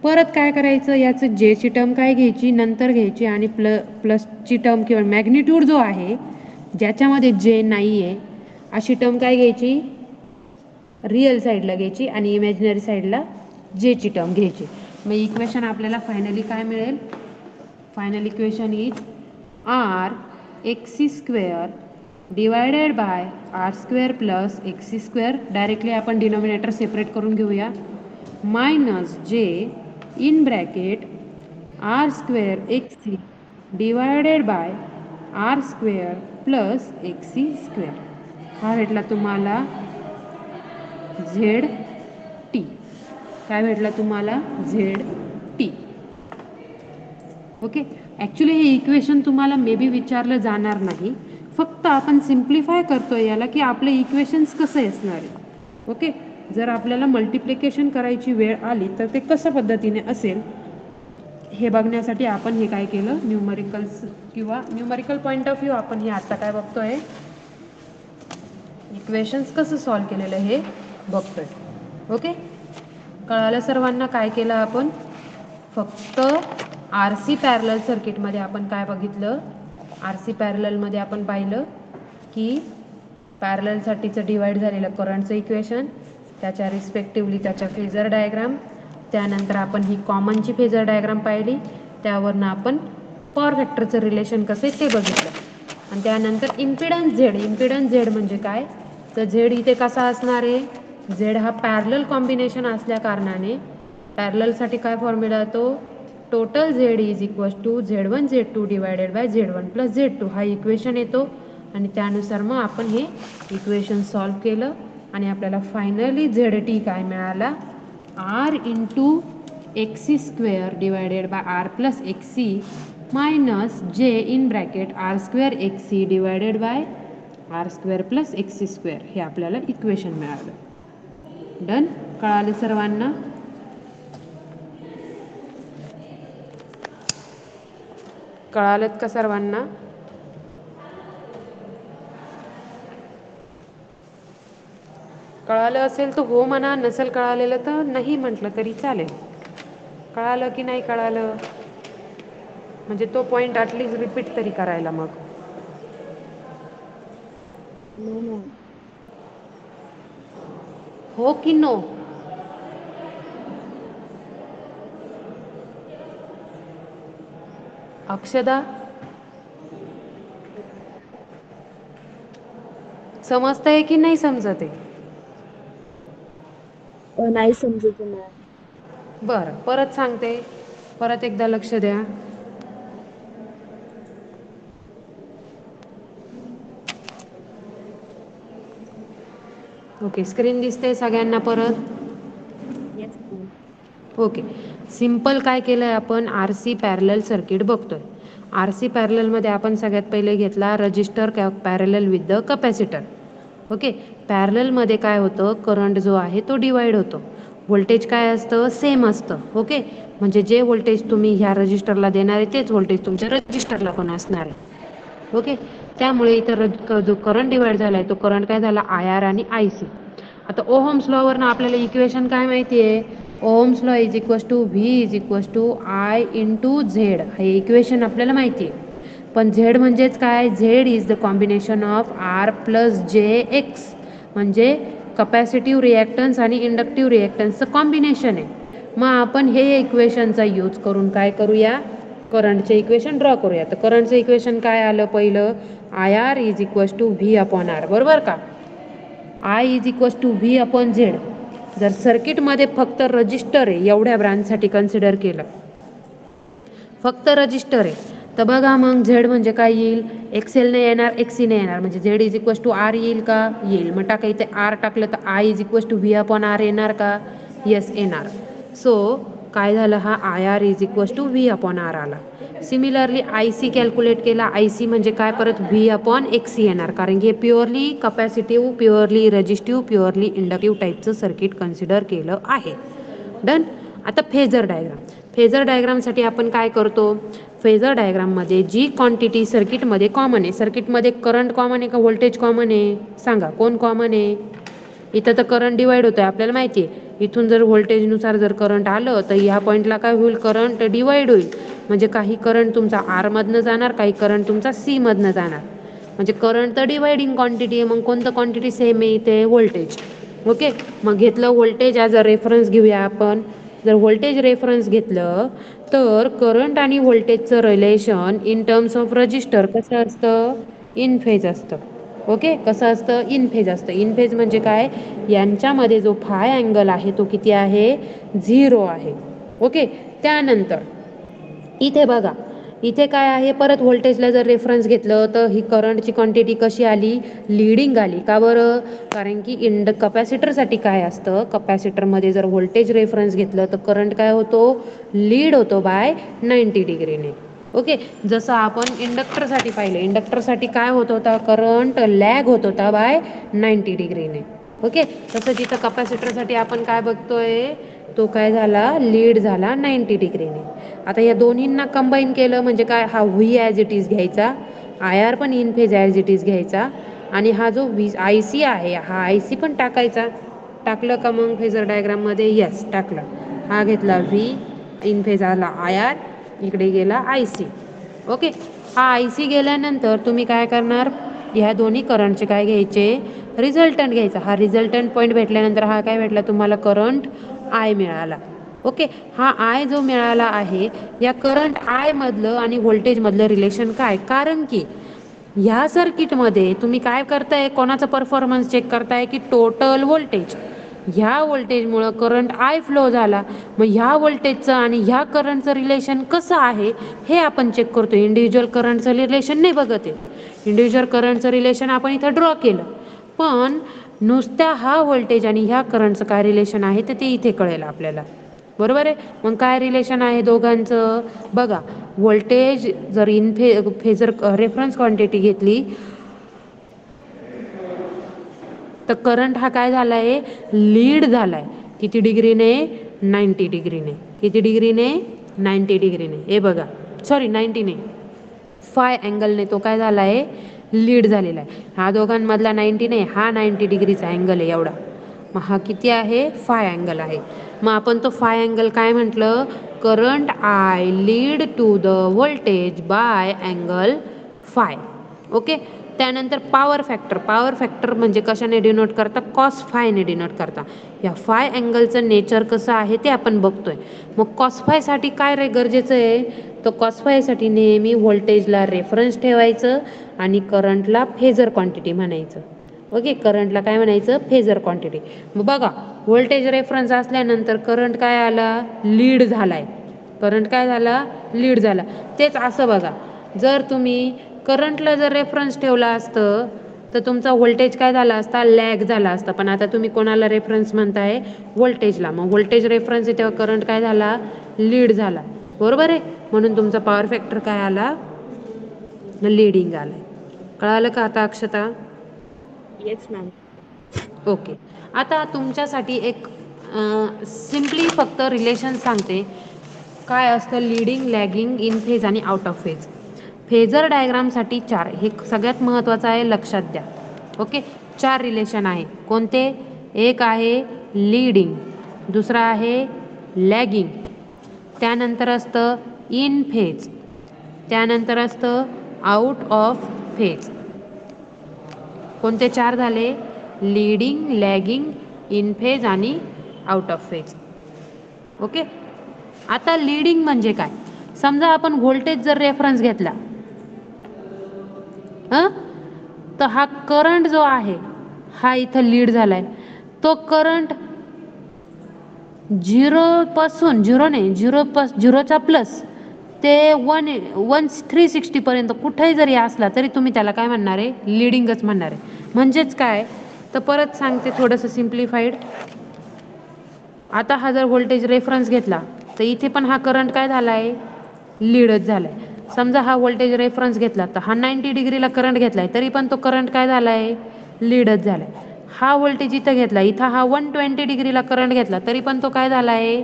परत काय करायचं याचं जेची टर्म काय घ्यायची नंतर घ्यायची आणि प्लसची टर्म किंवा मॅग्निट्यूड जो आहे ज्याच्यामध्ये जे नाही आहे अशी टर्म काय घ्यायची रिअल साईडला घ्यायची आणि इमॅजिनरी साईडला जेची टर्म घ्यायची. मग इक्वेशन आपल्याला फायनली काय मिळेल final equation is R X C square divided by R square plus X C square. Directly आपण डिनॉमिनेटर सेपरेट करून घेऊया minus j in bracket R square X C divided by R square plus X C square. हा भेटला तुम्हाला Z T. काय भेटला तुम्हाला Z T. Okay. Actually हे इक्वेशन तुम्हाला मे बी विचारलं जाणार नाही. फक्त आपण सिम्प्लिफाय करतोय याला की आपले इक्वेशन्स कसे असणार आहे. ओके. जर आपल्याला मल्टिप्लिकेशन करायची वेळ आली तर ते कशा पद्धतीने असेल हे बघण्यासाठी आपण हे काय केलं न्यूमरिकल्स किंवा न्यूमरिकल पॉईंट ऑफ व्ह्यू आपण हे आता काय बघतोय इक्वेशन्स कसं सॉल्व केलेलं हे बघतोय. ओके. कळालं सर्वांना काय केलं आपण फक्त आर सी पॅरलल सर्किटमध्ये आपण काय बघितलं आर सी पॅरललमध्ये आपण पाहिलं की पॅरललसाठीचं डिवाईड झालेलं करंटचं इक्वेशन, त्याच्या रिस्पेक्टिव्हली त्याच्या फेजर डायग्राम, त्यानंतर आपण ही कॉमनची फेजर डायग्राम पाहिली, त्यावरनं आपण पॉवर फॅक्टरचं रिलेशन कसं आहे ते बघितलं. आणि त्यानंतर इम्पिडन्स झेड म्हणजे काय, तर झेड इथे कसा असणार आहे, झेड हा पॅरलल कॉम्बिनेशन असल्या कारणाने पॅरललसाठी काय फॉर्म्युला येतो, total Z is equals to Z1 Z2 divided by Z1 plus Z2 हा इक्वेशन येतो. आणि त्यानुसार मग आपण हे इक्वेशन सॉल्व केलं आणि आपल्याला फायनली ZT काय मिळाला, R into XC square divided by R plus XC minus J in bracket R square XC divided by R square plus XC square हे आपल्याला इक्वेशन मिळालं. डन, कळालं सर्वांना? कळालत का सर्वांना? कळालं असेल तर हो म्हणा, नसेल कळालेलं तर नाही म्हटलं तरी चालेल. कळालं की नाही कळालं, म्हणजे तो पॉईंट ॲटलिस्ट रिपीट तरी करायला. मग हो की नो? अक्षदा समजतंय की नाही समजत आहे? नाही समजत मॅम. बरं, परत सांगते, परत एकदा लक्ष द्या. ओके, स्क्रीन दिसते सगळ्यांना परत? ओके, सिम्पल काय केलं आहे आपण, आर सी पॅरलल सर्किट बघतोय. आर सी पॅरललमध्ये आपण सगळ्यात पहिले घेतला resistor parallel with the capacitor. Okay, पॅरललमध्ये काय होतं, करंट जो आहे तो डिवाइड होतो, व्होल्टेज काय असतं, सेम असतं. ओके, म्हणजे जे व्होल्टेज तुम्ही ह्या रजिस्टरला देणार आहे तेच व्होल्टेज तुमच्या रजिस्टरला पण असणार आहे. ओके, त्यामुळे इथं जो करंट डिवाइड झाला आहे तो करंट काय झाला, आय आर आणि आय सी. आता ओहम्स लॉवरनं आपल्याला इक्वेशन काय माहिती आहे, Ohm's law is equals to V is equals to I into Z, हे इक्वेशन आपल्याला माहिती आहे. पण झेड म्हणजेच काय, Z is the combination of R plus जे एक्स, म्हणजे कपॅसिटिव्ह रिॲक्टन्स आणि इंडक्टिव्ह रिॲक्टन्सचं कॉम्बिनेशन आहे. मग आपण हे इक्वेशनचा यूज करून काय करूया, करंटचे इक्वेशन ड्रॉ करूया. तर करंटचं इक्वेशन काय आलं पहिलं, I R is equals to V upon R, बरोबर का. I is equals to V upon Z. जर सर्किटमध्ये फक्त रजिस्टर आहे, एवढ्या ब्रांचसाठी कन्सिडर केलं, फक्त रजिस्टर आहे, तर बघा मग झेड म्हणजे काय येईल, एक्सेल ने येणार, एक्सी ने येणार, म्हणजे Z is equals to R येईल का, येईल. मग टाका इथे आर टाकलं तर I is equals to V upon R येणार का, येस येणार. सो काय झालं, हा I R is equals to V upon R आला. सिमिलरली आय सी कॅल्क्युलेट केला, आय सी म्हणजे काय, परत व्ही अपॉन एक्सी येणार, कारण की हे purely capacitive, purely resistive, purely inductive टाईपचं सर्किट कन्सिडर केलं आहे. डन. आता फेजर डायग्राम, फेजर डायग्रामसाठी आपण काय करतो, फेजर डायग्राममध्ये जी क्वांटिटी सर्किटमध्ये कॉमन आहे, सर्किटमध्ये करंट कॉमन आहे का व्होल्टेज कॉमन आहे, सांगा कोण कॉमन आहे. इथं तर करंट डिवाइड होतोय आपल्याला माहिती आहे, इथून जर व्होल्टेजनुसार जर करंट आलं तर ह्या पॉईंटला काय होईल, करंट डिवाइड होईल. म्हणजे काही करंट तुमचा आरमधनं जाणार, काही करंट तुमचा सीमधनं जाणार, म्हणजे करंट तर डिवाइडिंग क्वांटिटी आहे. मग कोणतं क्वांटिटी सेम आहे इथे, व्होल्टेज. ओके, मग घेतलं व्होल्टेज ॲज अ रेफरन्स घेऊया आपण. जर व्होल्टेज रेफरन्स घेतलं तर करंट आणि व्होल्टेजचं relation in terms of resistor कसं असतं, इन फेज असतं. ओके, कसं असतं, इन फेज असतं. इन फेज म्हणजे काय, यांच्यामध्ये जो फाय अँगल आहे तो किती आहे, 0 आहे. ओके, त्यानंतर इथे बघा, इथे काय आहे, परत व्होल्टेजला जर रेफरन्स घेतलं तर ही करंटची क्वांटिटी कशी आली, लीडिंग आली. का बरं, कारण की कपॅसिटरसाठी काय असतं, कपॅसिटरमध्ये जर व्होल्टेज रेफरन्स घेतलं तर करंट काय होतो, लीड होतो बाय 90 डिग्रीने. ओके, जसं आपण इंडक्टरसाठी पाहिलं, इंडक्टरसाठी काय होत होता, करंट लॅग होत होता बाय 90 डिग्रीने. ओके, तसं तिथं कपॅसिटरसाठी आपण काय बघतोय, तो काय झाला, लीड झाला 90 डिग्रीने. आता या दोन्हींना कंबाईन केलं म्हणजे काय, हा व्ही ॲज इट इज घ्यायचा, आय आर पण in phase as it is घ्यायचा, आणि हा जो आय सी आहे हा आय सी पण टाकायचा. टाकलं का मग फेजर डायग्राममध्ये, यस टाकलं. हा घेतला व्ही, इन फेज आला आय आर, इकडे गेला आय सी. ओके, हा आय सी गेल्यानंतर तुम्ही काय करणार, ह्या दोन्ही करंटचे काय घ्यायचे, रिझल्टंट घ्यायचा. हा रिझल्टंट पॉईंट भेटल्यानंतर हा काय भेटला तुम्हाला, करंट आय मिळाला. ओके, हा आय जो मिळाला आहे, या करंट आय मधलं आणि व्होल्टेज मधलं रिलेशन काय, कारण की ह्या सर्किटमध्ये तुम्ही काय करताय, कोणाचा परफॉर्मन्स चेक करताय की टोटल व्होल्टेज. ह्या व्होल्टेजमुळं करंट आय फ्लो झाला. मग ह्या व्होल्टेजचं आणि ह्या करंटचं रिलेशन कसं आहे हे आपण चेक करतो. इंडिव्हिज्युअल करंटचं रिलेशन नाही बघत आहे. इंडिव्हिज्युअल करंटचं रिलेशन आपण इथं ड्रॉ केलं, पण नुसत्या हा व्होल्टेज आणि ह्या करंटचं काय रिलेशन आहे तर ते इथे कळेल आपल्याला. बरोबर आहे. मग काय रिलेशन आहे दोघांचं बघा. व्होल्टेज जर इन फेजर रेफरन्स क्वांटिटी घेतली तर करंट हा काय झालाय, लीड झालाय. किती डिग्रीने, 90 डिग्रीने. किती डिग्रीने, 90 डिग्रीने. हे बघा, सॉरी 90 ने, फाय अँगलने तो काय झालाय, लीड झालेला आहे. हा दोघांमधला 90 नाही, हा 90 डिग्रीचा अँगल आहे एवढा. मग हा किती आहे, फाय अँगल आहे. मग आपण तो फाय अँगल काय म्हटलं, current I lead to the voltage by angle phi. Okay. त्यानंतर पॉवर फॅक्टर. पॉवर फॅक्टर म्हणजे कशाने डिनोट करता, कॉस फायने डिनोट करता. या फाय अँगलचं नेचर कसं आहे ते आपण बघतोय. मग कॉस फायसाठी काय रे गरजेचं आहे, तर कॉस फायसाठी नेहमी व्होल्टेजला रेफरन्स ठेवायचं आणि करंटला फेजर क्वांटिटी म्हणायचं. ओके, करंटला काय म्हणायचं, फेजर क्वांटिटी. मग बघा, व्होल्टेज रेफरन्स असल्यानंतर करंट काय आला, लीड झालाय. करंट काय झाला, लीड झाला. तेच असं बघा, जर तुम्ही करंटला जर रेफरन्स ठेवला असतं तर तुमचा व्होल्टेज काय झाला असता, लॅग झाला असता. पण आता तुम्ही कोणाला रेफरन्स म्हणताय, व्होल्टेजला. मग व्होल्टेज रेफरन्स आहे तेव्हा करंट काय झाला, लीड झाला. बरोबर आहे. म्हणून तुमचा पॉवर फॅक्टर काय आला, लीडिंग आलाय. कळालं का आता अक्षता? Yes ma'am. ओके. आता तुमच्यासाठी एक सिम्पली फक्त रिलेशन सांगते, काय असतं लीडिंग, लॅगिंग, इन फेज आणि आउट ऑफ फेज. फेजर डायग्रामसाठी 4, हे सगळ्यात महत्त्वाचं आहे, लक्षात द्या. ओके, 4 रिलेशन आहे. कोणते, एक आहे लीडिंग, दुसरा आहे लॅगिंग, त्यानंतर असतं इन फेज, त्यानंतर असतं आउट ऑफ फेज. कोणते 4 झाले, लीडिंग, लॅगिंग, इन फेज आणि आउट ऑफ फेज. ओके. आता लीडिंग म्हणजे काय, समजा आपण व्होल्टेज जर रेफरन्स घेतला तर हा करंट जो आहे हा इथं लीड झालाय. तो करंट 0 पासून, 0 नाही, 0चा प्लस ते 360 पर्यंत कुठेही जरी असला तरी तुम्ही त्याला काय म्हणणार आहे, लीडिंगच म्हणणार आहे. म्हणजेच काय, तर परत सांगते थोडंसं सिम्प्लिफाईड. आता हा जर व्होल्टेज रेफरन्स घेतला तर इथे पण हा करंट काय झालाय, लीडच झालाय. समजा हा व्होल्टेज रेफरन्स घेतला तर हा 90 डिग्रीला करंट घेतलाय तरी पण तो करंट काय झालाय, लीडच झालाय. हा व्होल्टेज इथं घेतला, इथं हा 120 डिग्रीला करंट घेतला तरी पण तो काय झालाय,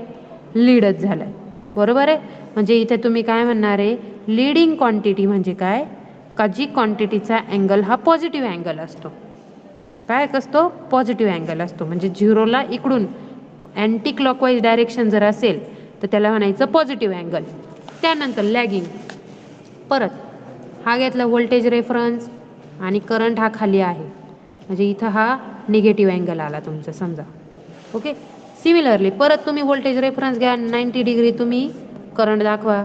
लीडच झालाय. बरोबर आहे. म्हणजे इथे तुम्ही काय म्हणणार आहे, लीडिंग क्वांटिटी म्हणजे काय, का जी क्वांटिटीचा अँगल हा पॉझिटिव्ह अँगल असतो. काय असतो, पॉझिटिव्ह अँगल असतो. म्हणजे 0ला इकडून अँटी क्लॉकवाईज डायरेक्शन जर असेल तर त्याला म्हणायचं पॉझिटिव्ह अँगल. त्यानंतर लॅगिंग. परत हा घेतला व्होल्टेज रेफरन्स आणि करंट हा खाली आहे, म्हणजे इथं हा निगेटिव्ह अँगल आला तुमचा समजा. ओके. सिमिलरली परत तुम्ही व्होल्टेज रेफरन्स घ्या, 90 डिग्री तुम्ही करंट दाखवा,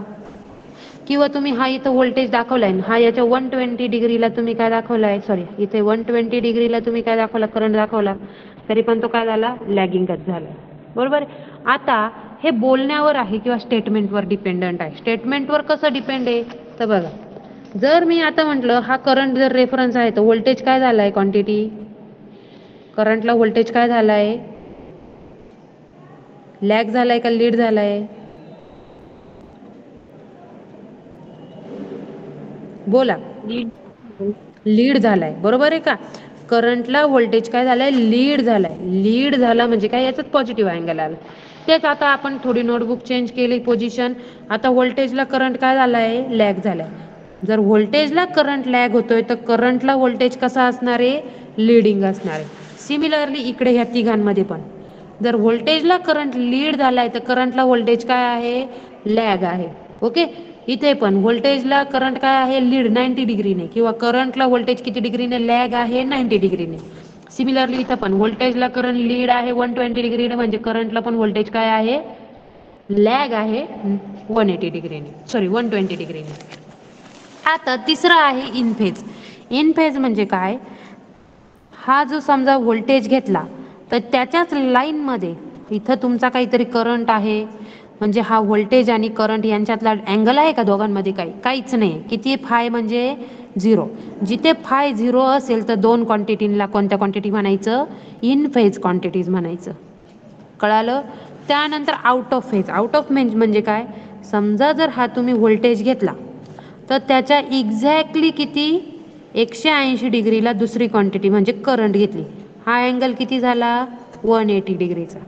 किंवा तुम्ही हा इथं व्होल्टेज दाखवलाय, हा याच्या 120 डिग्रीला तुम्ही काय दाखवलाय, सॉरी इथे 120 डिग्रीला तुम्ही काय दाखवला, करंट दाखवला, तरी पण तो काय झाला, लॅगिंगच झाला. बरोबर. आता हे बोलण्यावर आहे किंवा स्टेटमेंटवर डिपेंडंट आहे. स्टेटमेंटवर कसं डिपेंड आहे तर बघा, जर मी आता म्हटलं हा करंट जर रेफरन्स आहे तर व्होल्टेज काय झालाय, क्वांटिटी, करंटला व्होल्टेज काय झालाय, लॅग झालाय का लीड झालाय, बोला. लीड झालाय. बरोबर आहे का. करंटला व्होल्टेज काय झालंय, लीड झालाय. लीड झाला म्हणजे काय, याचाच पॉझिटिव्ह अँगल आला. तेच आता आपण थोडी नोटबुक चेंज केली पोझिशन. आता व्होल्टेजला करंट काय झालाय, लॅग झालाय. जर व्होल्टेजला करंट लॅग होतोय तर करंटला व्होल्टेज कसा असणार आहे, लीडिंग असणार आहे. सिमिलरली इकडे ह्या तिघांमध्ये पण जर व्होल्टेजला करंट लीड झालाय तर करंटला व्होल्टेज काय आहे, लॅग आहे. ओके. इथे पण व्होल्टेजला करंट काय आहे, लीड 90 डिग्रीने, किंवा करंटला व्होल्टेज किती डिग्रीने लॅग आहे, 90 डिग्रीने. सिमिलरली इथं पण व्होल्टेजला करंट लीड आहे 120 डिग्रीने, म्हणजे करंटला पण व्होल्टेज काय आहे, लॅग आहे 180 डिग्रीने, सॉरी 120 डिग्रीने. आता तिसरं आहे इन फेज. इन फेज म्हणजे काय, हा जो समजा व्होल्टेज घेतला तर त्याच्याच लाईनमध्ये इथं तुमचा काहीतरी करंट आहे, म्हणजे हा व्होल्टेज आणि करंट यांच्यातला अँगल आहे का दोघांमध्ये, काहीच नाही. किती फाय म्हणजे 0. जिथे फाय 0 असेल तर दोन क्वांटिटीला कोणत्या क्वांटिटी म्हणायचं, इन फेज क्वांटिटीज म्हणायचं. कळालं. त्यानंतर out of phase. Out of phase म्हणजे काय, समजा जर हा तुम्ही व्होल्टेज घेतला तर त्याच्या एक्झॅक्टली किती 180 डिग्रीला दुसरी क्वांटिटी म्हणजे करंट घेतली, हा अँगल किती झाला 180 डिग्रीचा.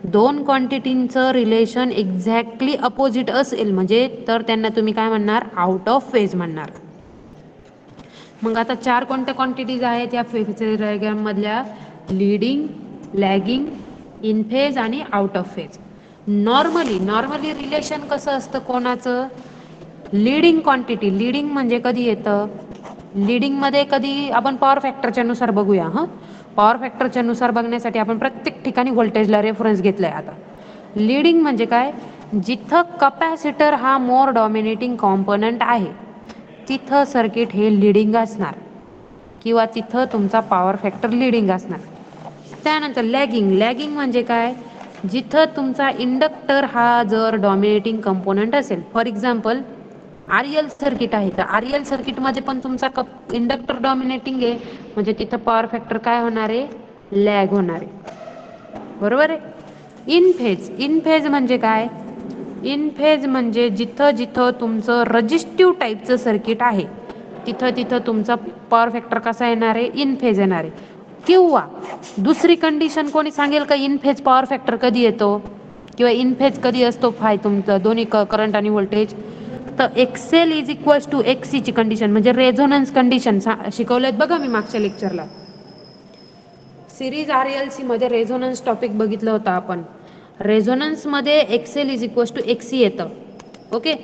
दोन क्वांटिटींचं रिलेशन एक्झॅक्टली अपोजिट असेल म्हणजे तर त्यांना तुम्ही काय म्हणणार, आउट ऑफ फेज म्हणणार. मग आता चार कोणत्या क्वांटिटीज आहेत या फेज डायग्राम मधल्या, लीडिंग, लॅगिंग, इन फेज आणि out of phase. Normally relation कसं असतं कोणाचं, लीडिंग क्वांटिटी. लीडिंग म्हणजे कधी येतं, लीडिंग मध्ये कधी आपण पॉवर फॅक्टरच्या नुसार बघूया. पॉवर फॅक्टरच्या नुसार बघण्यासाठी आपण प्रत्येक ठिकाणी व्होल्टेजला रेफरन्स घेतलाय. आता लीडिंग म्हणजे काय, जिथं कपॅसिटर हा मोर डॉमिनेटिंग कॉम्पोनंट आहे तिथं सर्किट हे लीडिंग असणार, किंवा तिथं तुमचा पॉवर फॅक्टर लीडिंग असणार. त्यानंतर लॅगिंग. लॅगिंग म्हणजे काय, जिथं तुमचा इंडक्टर हा जर डॉमिनेटिंग कंपोनंट असेल, फॉर एक्झाम्पल RL सर्किट आहे, तर RL सर्किट मध्ये पण तुमचा इंडक्टर डॉमिनेटिंग आहे, म्हणजे तिथं पॉवर फॅक्टर काय होणार आहे, लॅग होणार आहे. बरोबर आहे. In phase. इन फेज म्हणजे काय, इन फेज म्हणजे जिथं जिथं तुमचं रजिस्टिव्ह टाईपचं सर्किट आहे तिथं तुमचा पॉवर फॅक्टर कसा येणार आहे, इन फेज येणार आहे. किंवा दुसरी कंडिशन कोणी सांगेल का, इन फेज पॉवर फॅक्टर कधी येतो, किंवा इन फेज कधी असतो फाय तुमचं दोन्ही करंट आणि व्होल्टेज, तर XL is equals to XC ची कंडिशन, म्हणजे रेझोनन्स कंडिशन शिकवलेत बघा मी मागच्या लेक्चरला. सिरीज RLC मध्ये रेझोनन्स टॉपिक बघितलं होतं आपण. रेझोनन्स मध्ये XL is equals to XC येतं. ओके,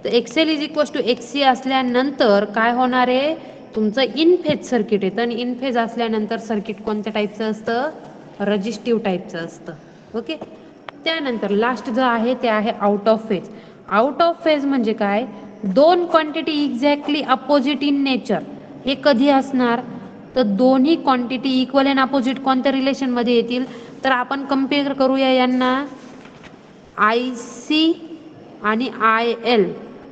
तर XL is equals to XC असल्यानंतर काय होणार आहे, तुमचं इन फेज सर्किट येतं. आणि इन फेज असल्यानंतर सर्किट कोणत्या टाईपचं असतं, रजिस्टिव्ह टाईपचं असतं. ओके. त्यानंतर लास्ट जो आहे ते आहे out of phase. Out of phase म्हणजे काय, दोन quantity exactly opposite in nature. हे कधी असणार, तर दोन्ही क्वांटिटी इक्वल अँड अपोजिट कोणत्या रिलेशन मध्ये येतील, तर आपण कम्पेअर करूया यांना IC आणि IL,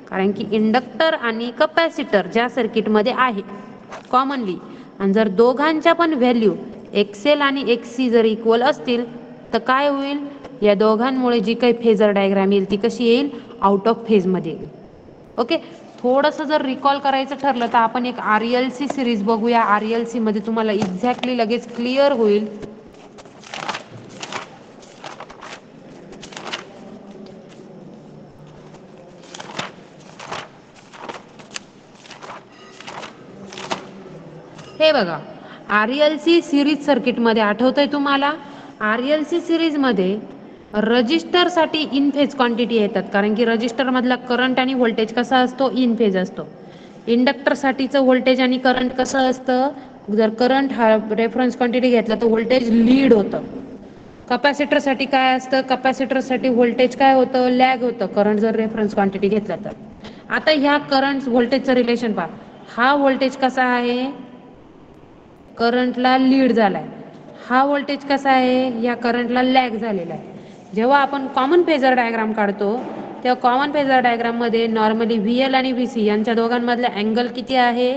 कारण की इंडक्टर आणि कपॅसिटर ज्या सर्किटमध्ये आहे कॉमनली, आणि जर दोघांच्या पण व्हॅल्यू XL आणि XC जर इक्वल असतील तर काय होईल, या दोघांमुळे जी काही फेजर डायग्राम येईल ती कशी येईल, आउट ऑफ फेज मध्ये येईल. ओके. थोडंसं जर रिकॉल करायचं ठरलं तर आपण एक RLC सिरीज बघूया. RLC मध्ये तुम्हाला एक्झॅक्टली लगेच क्लिअर होईल. हे बघा, RLC सिरीज सर्किट मध्ये आठवतंय तुम्हाला, RLC सिरीज मध्ये रजिस्टर साठी इन फेज क्वांटिटी येतात, कारण की रजिस्टर मधला करंट आणि व्होल्टेज कसा असतो, इन फेज असतो. इंडक्टर साठीचं व्होल्टेज आणि करंट कसं असतं, जर करंट हा रेफरन्स क्वांटिटी घेतला तर व्होल्टेज लीड होतं. कपॅसिटर साठी काय असतं, कपॅसिटर साठी व्होल्टेज काय होतं, लॅग होतं, करंट जर रेफरन्स क्वांटिटी घेतला तर. आता ह्या करंट व्होल्टेजचं रिलेशन पहा, हा व्होल्टेज कसा आहे, करंटला लीड झालाय, हा व्होल्टेज कसा आहे, या करंटला लॅग झालेला आहे. जेव्हा आपण कॉमन फेजर डायग्राम काढतो तेव्हा कॉमन फेजर डायग्राम मध्ये नॉर्मली VL आणि VC यांच्या दोघांमधला अँगल किती आहे,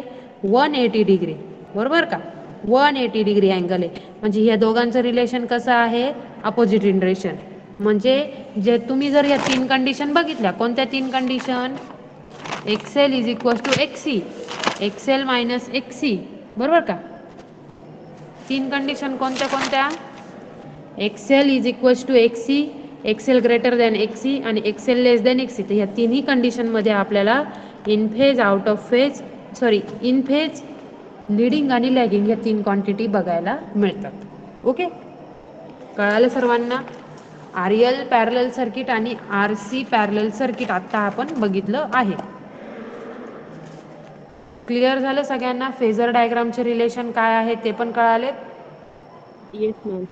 180 डिग्री. बरोबर का, 180 डिग्री अँगल आहे, म्हणजे या दोघांचं रिलेशन कसं आहे, अपोजिट रिलेशन. म्हणजे जे तुम्ही जर या तीन कंडिशन बघितल्या, कोणत्या तीन condition, XL is equal to XC, XL minus XC, बरोबर का. तीन कंडिशन कोणत्या कोणत्या, XL is equal to XC, XL greater than XC आणि XL लेस दॅन XC. तर या तिन्ही कंडिशन मध्ये आपल्याला in phase, out of phase, in phase, leading आणि लॅगिंग या तीन क्वांटिटी बघायला मिळतात. ओके, कळालं सर्वांना. RL पॅरलल सर्किट आणि RC पॅरलल सर्किट आता आपण बघितलं आहे. क्लिअर झालं सगळ्यांना? फेजर डायग्रामचे रिलेशन काय आहे ते पण कळाले? Yes, ma'am.